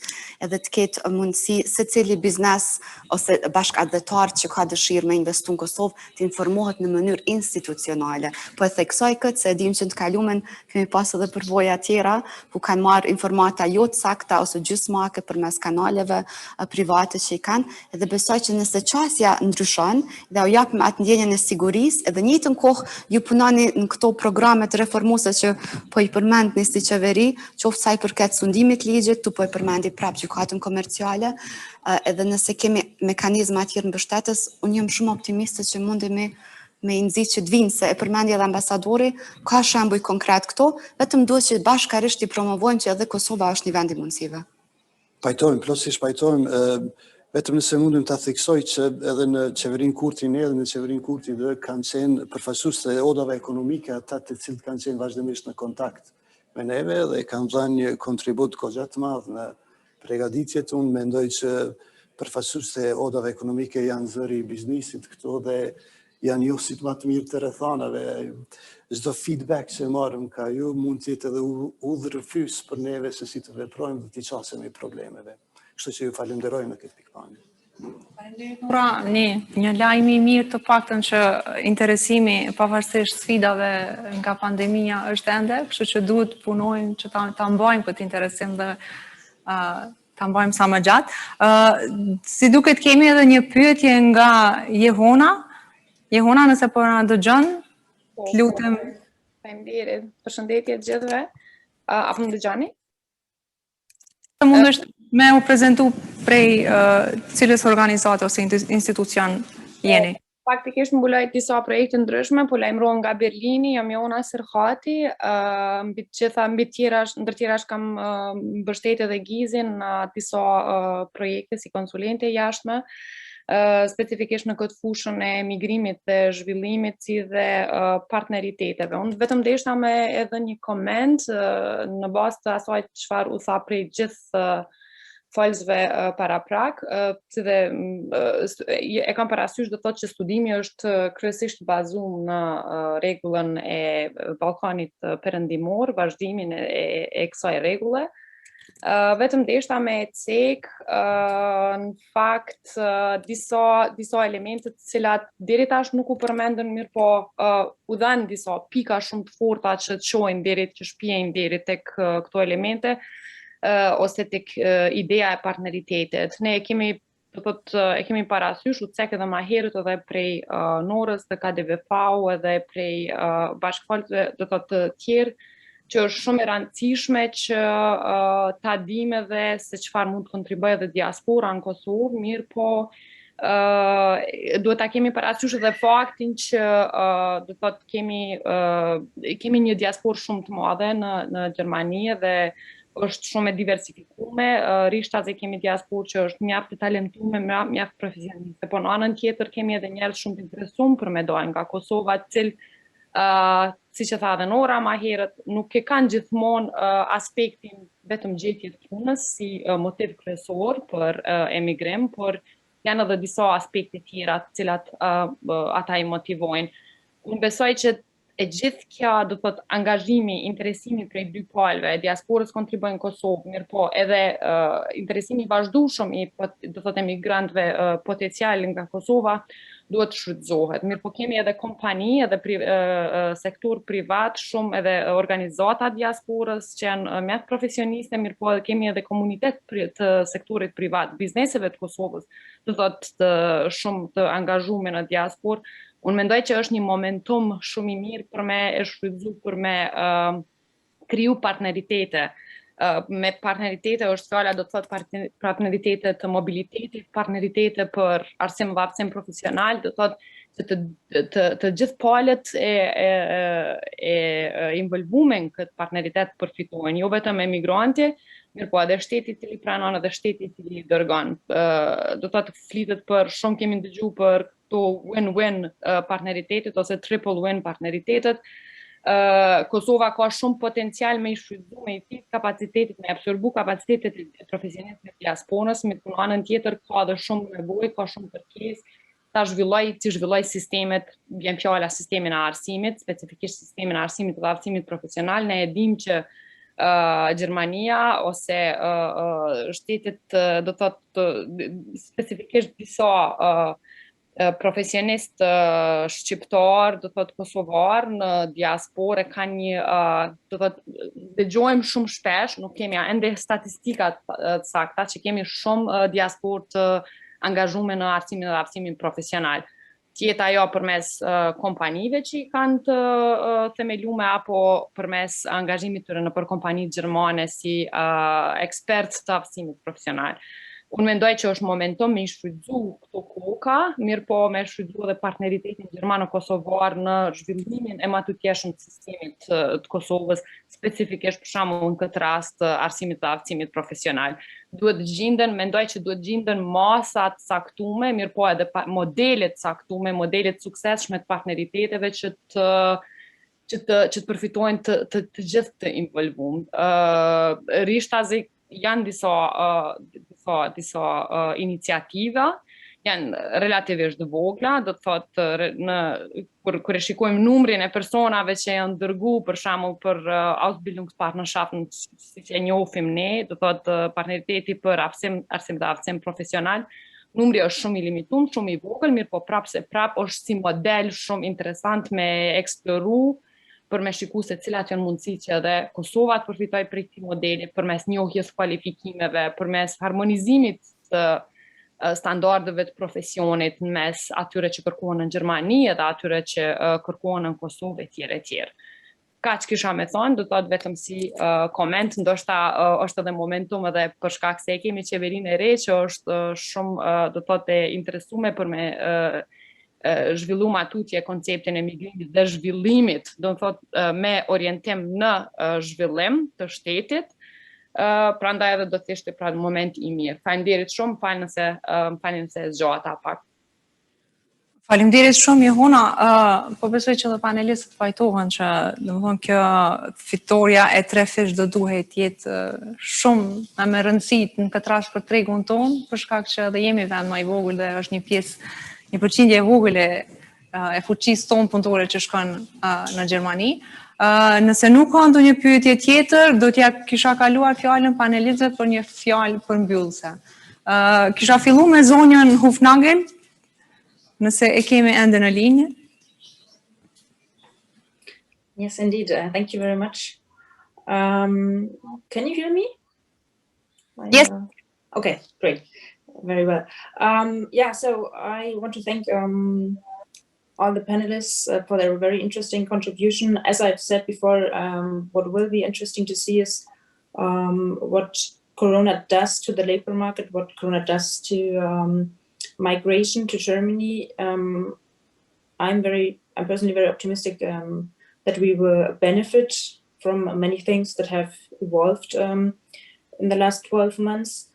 edhe të ketë mundësi se cili biznes ose bashkëdhetar që ka dëshirë me investu në Kosovë të informohet në mënyrë institucionale. Po e theksoj këtë se dim që në të kalumen kemi pas edhe përvoja tjera, ku kanë marrë informata jo të sakta ose gjysmake përmes kanaleve private që i kanë, edhe besoj që nëse qasja ndryshon dhe u japim atë ndjenjen e sigurisë, edhe njëjtën kohë ju punoni në këto programet reformuese që po i përmend në si qeveri, qoftë sa i përket sundimit ligjit, tu po i përmendi prapë gjykatën komerciale, edhe nëse kemi mekanizma tjerë mbështetës, unë jam shumë optimiste që mundemi me i nxit që të vinë, se e përmendi edhe ambasadori, ka shembuj konkret këto, vetëm duhet që bashkarisht i promovojmë që edhe Kosova është një vend i mundësive. Pajtojmë, plotësisht pajtojmë, vetëm nëse mundem ta theksoj që edhe në qeverinë Kurti ne edhe në qeverinë Kurti dhe kanë qenë përfaqësues të odave ekonomike ata të cilët kanë qenë vazhdimisht në kontakt me neve dhe kanë dhënë një kontribut goxha të madh në përgatitjet. Unë mendoj që përfaqësues të odave ekonomike janë zëri i biznesit këtu dhe janë njohësit më të mirë të rrethanave. Çdo feedback që marrim ka ju mund të jetë edhe udhërfys për neve se si të veprojmë dhe të qasemi problemeve. Kështu që ju falenderoj në këtë pikpamje. Faleminderit Nora, një lajm i mirë të paktën që interesimi pavarësisht sfidave nga pandemia është ende, kështu që duhet punojmë që ta mbajmë këtë interesim dhe ta mbajmë sa më gjatë. Si duket kemi edhe një pyetje nga Jehona. Jehona, nëse po na dëgjon, të lutem. Faleminderit. Përshëndetje të gjithëve. Apo më dëgjoni? Mundesh me u prezentu prej cilës organizate ose institucion jeni? Faktikisht mbuloj disa projekte ndryshme, po lajmërohem nga Berlini, jam Jona Serhati, ndër tjerash kam mbështetje dhe gizin në disa projekte si konsulente jashtme, specifikisht në këtë fushën e migrimit dhe zhvillimit si dhe partneriteteve. Unë vetëm deshta me edhe një koment në bazë të asaj çfarë u tha prej gjithë folësve para prak, si dhe e kam parasysh dhe thotë që studimi është kryesisht bazuar në rregullën e Ballkanit Perëndimor, vazhdimin e kësaj rregulle. Vetëm deshta me cek në fakt disa elemente të cilat deri tash nuk u përmendën mirë, po u dhanë disa pika shumë të forta që të shohin deri që shpjejnë deri tek këto elemente ose tek ideja e partneritetit. Ne e kemi parasysh u cek edhe më herët edhe prej Norës dhe KDV-FAU edhe prej bashkëfalësve do të tjerë, që është shumë e rëndësishme që ta dim edhe se çfarë mund të kontribuojë edhe diaspora në Kosovë, mirë po duhet ta kemi parasysh edhe faktin që do të thotë kemi një diasporë shumë të madhe në Gjermani dhe është shumë e diversifikuar, rishtas e kemi diasporë që është mjaft e talentuar, mjaft profesioniste, por në anën tjetër kemi edhe njerëz shumë të interesuar për me dalë nga Kosova, të cilë si që tha dhe Nora ma herët, nuk e kanë gjithmonë aspektin vetëm gjetjet punës si motiv kryesor për emigrim, por janë edhe disa aspekte tjera të cilat ata i motivojnë. Unë besoj që e gjithë kjo do të thotë angazhimi, interesimi prej dy palëve, diasporës kontribuojnë në Kosovë, mirë po edhe interesimi i vazhdueshëm i do të thotë emigrantëve potencial nga Kosova duhet shfrytëzohet. Mirë po kemi edhe kompani, edhe sektor privat, shumë edhe organizata diasporës që janë mjaft profesioniste, mirë po kemi edhe komunitet të sektorit privat, bizneseve të Kosovës, do të thotë shumë të angazhuar në diasporë. Unë mendoj që është një momentum shumë i mirë për me e shfrytëzu për me kriju partneritete. Me partneritete është fjala do të thotë partneritete të mobilitetit, partneritete për arsim dhe arsim profesional, do të thotë të gjithë palët e involvume në këtë partneritet përfitojnë, jo vetëm emigranti, mirë po edhe shteti i cili pranon edhe shteti i cili dërgon. Do të thotë flitet për shumë kemi ndëgjuar për këto win-win partneritetet ose triple win partneritetet. Kosova ka shumë potencial me i shfrytëzu, me i thith kapacitetit, me absorbu kapacitetet e profesionistëve të diasporës, me të anën tjetër ka dhe shumë nevojë, ka shumë kërkesë, ta zhvilloj sistemet, vjen fjala sistemin e arsimit, specifikisht sistemin e arsimit dhe arsimit profesional. Ne e dim që Gjermania ose shtetet do të thotë specifikisht disa profesionist shqiptar, do të thotë kosovar në diasporë kanë një, do të thotë dëgjojmë shumë shpesh, nuk kemi ende statistika të sakta që kemi shumë diasporë të angazhuar në arsimin dhe arsimin profesional. Tjetë ajo përmes kompanive që i kanë të themelume apo përmes angazhimit të në për kompani gjermane si ekspert të arsimit profesional. Unë mendoj që është momentum me i shfrytëzu këto koka, mirë po me shfrytëzu edhe partneritetin gjermano-kosovar në zhvillimin e matutjeshëm të sistemit të Kosovës, specifikisht për shembull në këtë rast arsimit dhe arsimit profesional. Mendoj që duhet gjenden masat caktume, mirë po edhe modelet caktume, modelet suksesshme të partneriteteve që të përfitojnë të gjithë të involvuar. Rishtazi janë disa iniciativa, janë relativisht të vogla, do të thotë kur e shikojmë numrin e personave që janë dërgu për shembull për Ausbildungspartnerschaften, siç e njohim ne, do thotë partneriteti për arsim dhe arsim profesional, numri është shumë i limituar, shumë i vogël, mirë po prapë është si model shumë interesant me eksploru, për me shiku se cilat janë mundësi që edhe Kosova të përfitoj prej këtij modeli përmes njohjes kualifikimeve, përmes harmonizimit të standardeve të profesionit në mes atyre që kërkohen në Gjermani edhe atyre që kërkohen në Kosovë etj. Kaq kisha me thonë, do të thotë vetëm si koment, ndoshta është edhe momentum edhe për shkak se e kemi qeverinë e re që është shumë do të thotë e interesuar për me zhvillu matutje konceptin e migrimit dhe zhvillimit, do të thotë me orientim në zhvillim të shtetit, prandaj edhe do të ishte pra moment i mirë. Faleminderit shumë, falem se zgjata pak. Faleminderit shumë Johona, po besoj që dhe panelistët fajtohen që domethënë kjo fitoria e 3 fish do duhet të jetë shumë me rëndësi në këtë rast për tregun tonë, për shkak që edhe jemi vend më i vogël dhe është një përqindje e vogël e fuqisë tonë punëtore që shkon në Gjermani. Nëse nuk ka ndonjë pyetje tjetër, do t'ja kisha kaluar fjalën panelistëve për një fjalë përmbyllëse. Kisha fillu me zonjën Hufnagel, nëse e kemi ende në linjë. Yes, indeed. Thank you very much. Can you hear me? Yes. Okay, great. Very well. So I want to thank all the panelists for their very interesting contribution. As I've said before, what will be interesting to see is what Corona does to the labor market, what Corona does to migration to Germany. I'm personally very optimistic that we will benefit from many things that have evolved in the last 12 months.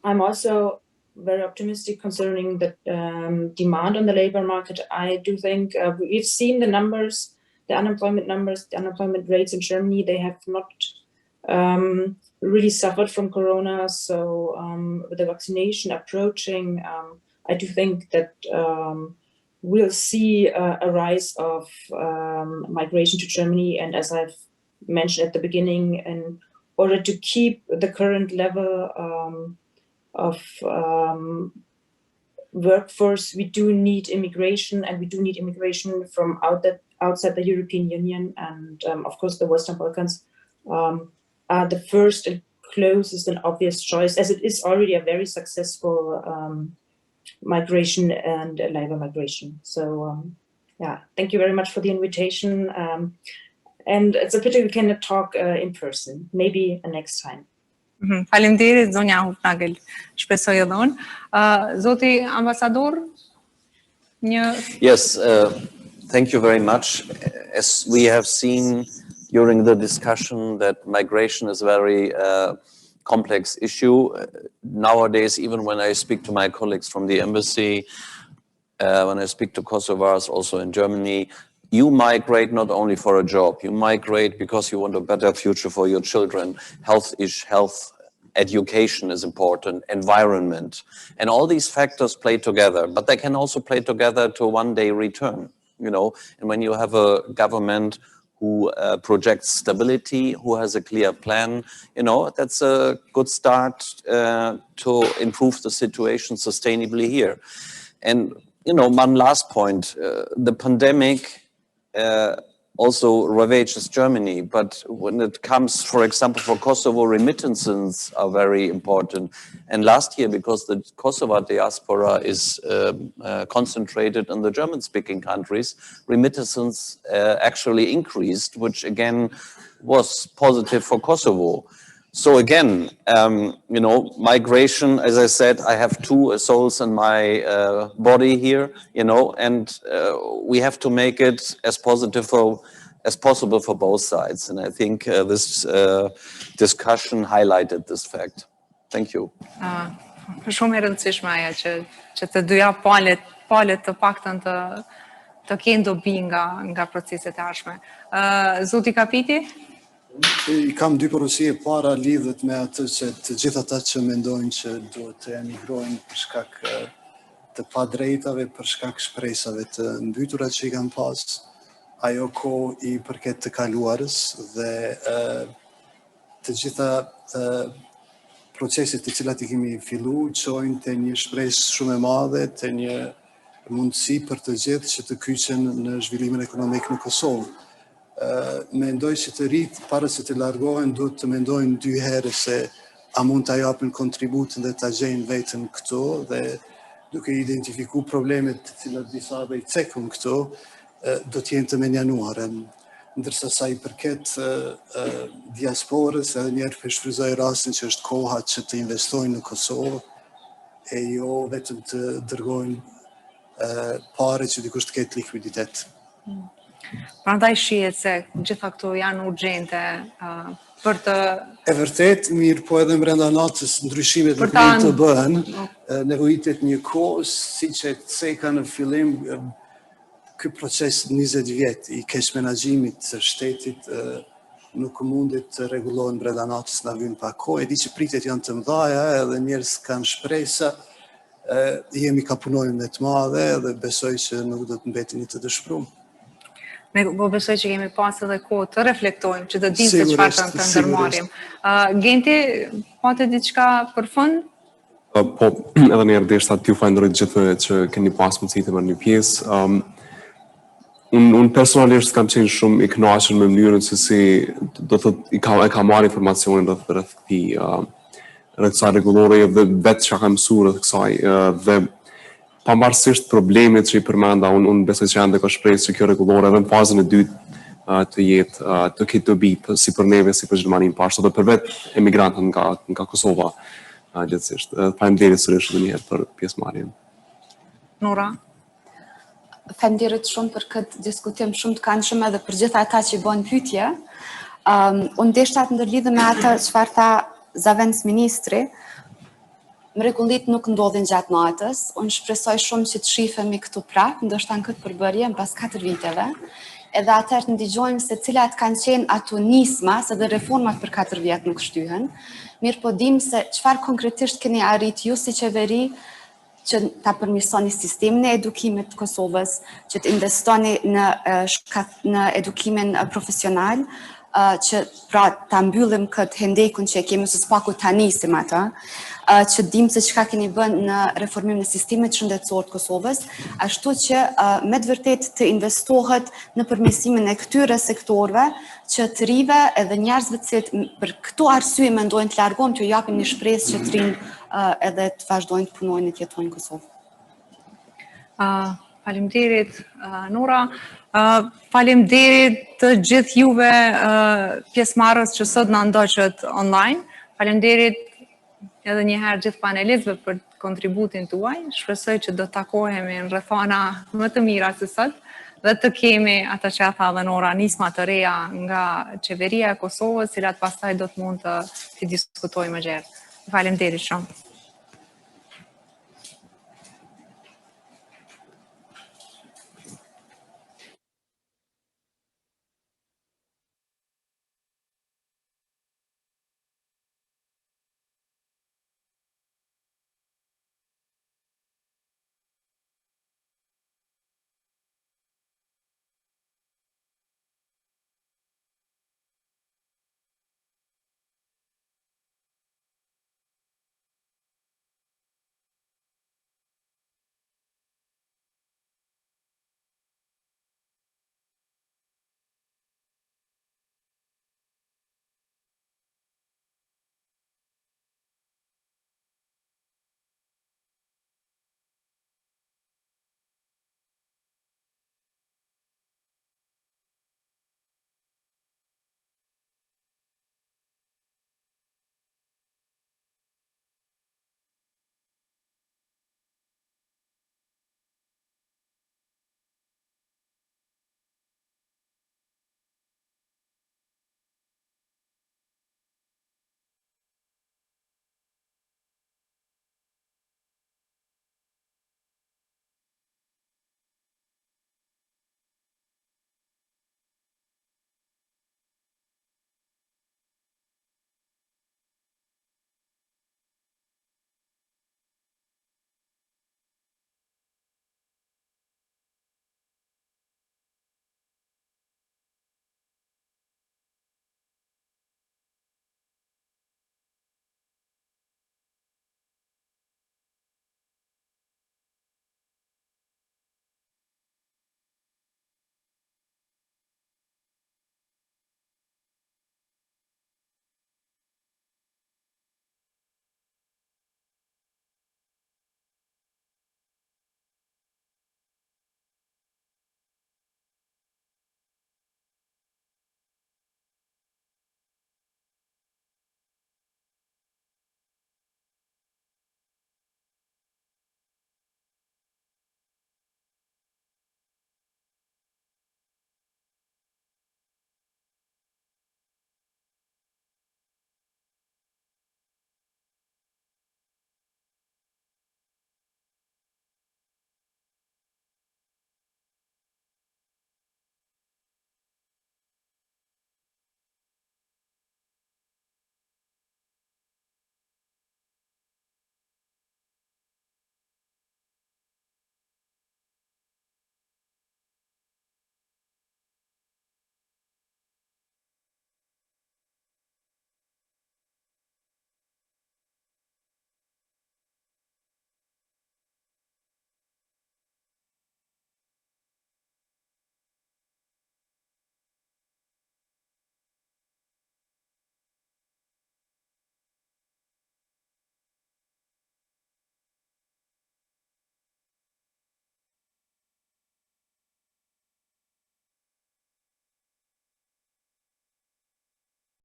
I'm also very optimistic concerning the demand on the labor market. I do think we've seen the numbers, the unemployment rates in Germany, they have not really suffered from Corona. So with the vaccination approaching, I do think that we'll see a rise of migration to Germany. And as I've mentioned at the beginning, in order to keep the current level of workforce, we do need immigration, and we do need immigration from outside the European Union. And of course, the Western Balkans are the first and closest and obvious choice, as it is already a very successful migration and labor migration. So yeah, thank you very much for the invitation. And it's a pity we cannot talk in person, maybe next time. Faleminderit, zonja Hufnagel, shpresoj edhe unë. Zoti ambasador, Yes, thank you very much. As we have seen during the discussion that migration is a very complex issue. Nowadays, even when I speak to my colleagues from the embassy, when I speak to Kosovars also in Germany, you migrate not only for a job, you migrate because you want a better future for your children. Health, education is important, environment. And all these factors play together, but they can also play together to one day return, you know. And when you have a government who projects stability, who has a clear plan, you know, that's a good start to improve the situation sustainably here. And, you know, one last point, the pandemic also ravages Germany, but when it comes, for example, for Kosovo, remittances are very important. And last year, because the Kosovo diaspora is concentrated in the German-speaking countries, remittances actually increased, which again was positive for Kosovo. So again, you know, migration, as I said, I have two souls in my body here, you know, and we have to make it as positive as possible for both sides. And I think this discussion highlighted this fact. Thank you. Shumë e rëndësishme ajo që të dyja palët të paktën të kenë dobi nga proceset e ardhshme. Zoti Kapiti? Kam dy porosi. E para lidhet me atë që të gjithë ata që mendojnë që duhet të emigrojnë për shkak të padrejtave, për shkak shpresave të mbytura që I kanë pas, ajo kohë I përket të kaluarës dhe të gjitha proceset të cilat I kemi fillu çojnë te një shpresë shumë e madhe, te një mundësi për të gjithë që të kyçen në zhvillimin ekonomik në Kosovë. Mendoj që të rritë, para se të largohen, duhet të mendojnë dy herë se a mund të japin kontributin dhe të gjejnë vetën këto, dhe duke identifiku problemet të cilat disa dhe I cekun këto, do t'jenë të menjanuar. Ndërsa sa I përket diasporës, edhe njerë përshfryzoj rastin që është koha që të investojnë në Kosovë, e jo vetëm të dërgojnë pare që dikush të ketë likuiditet. Prandaj shihet se gjitha këto janë urgjente për të... E vërtet, mirë, po edhe brenda natës ndryshimet nuk mund të bëhen, nevojitet një kohë, si që ceka në fillim, ky proces 20 vjet I keq menaxhimit të shtetit nuk mundit të rregullohen brenda natës, na vjen pa kohë. E di që pritet janë të mëdha, edhe njerëz kanë shpresa, jemi ka punojmë me të madhe dhe besoj që nuk do të mbeteni të dëshpëruar. Ne besoj që kemi pas edhe kohë të reflektojmë, që të dimë se çfarë të ndërmarrim. Genti, pate diçka për fund? Po, edhe njerë deshta t'ju falenderoj gjithëve që keni pas mundësi të marrni pjesë. Unë personalisht kam qenë shumë I kënaqur me mënyrën se si do të I kam marrë informacionin rreth kësaj rregullore dhe vetë çka kam mësuar rreth kësaj dhe pavarësisht problemit që I përmenda, unë besoj që ende ka shpresë që kjo rregullore edhe në fazën e dytë të jetë të ketë dobi si për neve, si për Gjermaninë pashtu dhe për vetë emigrantët nga Kosova gjithësisht. Faleminderit sërish edhe një herë për pjesëmarrjen. Nora? Faleminderit shumë për këtë diskutim shumë të këndshëm edhe për gjitha ata që I bën pyetje. Unë deshta të ndërlidhem me atë çfarë tha Zavens ministri. Mrekullit nuk ndodhin gjatë natës. Unë shpresoj shumë që të shifemi këtu prapë, ndoshta në këtë përbërje pas 4 viteve. Edhe atëherë të ndigjojmë se cilat kanë qenë ato nisma, se dhe reformat për 4 vjet nuk shtyhen. Mirë po dim se çfarë konkretisht keni arrit ju si qeveri që ta përmirësoni sistemin e edukimit të Kosovës, që të investoni në edukimin profesional, që pra ta mbyllim këtë hendekun që kemi së spaku ta nisim atë, që dim se çka keni bën në reformimin e sistemit shëndetësor të Kosovës, ashtu që me të vërtet të investohet në përmirësimin e këtyre sektorëve, që të rive edhe njerëzve të cilët për këto arsye mendojnë të largohen, që japin një shpresë që të rinë edhe të vazhdojnë të punojnë e të jetojnë në Kosovë. Faleminderit, Nora. Faleminderit të gjithë juve pjesëmarrës që sot na ndoqët online. Faleminderit edhe një herë gjithë panelistëve për kontributin tuaj. Shpresoj që do të takohemi në rrethana më të mira se sot dhe të kemi ata që tha dhe Nora, nisma të reja nga qeveria e Kosovës, cilat pastaj do të mund të diskutojmë më gjerë. Faleminderit shumë.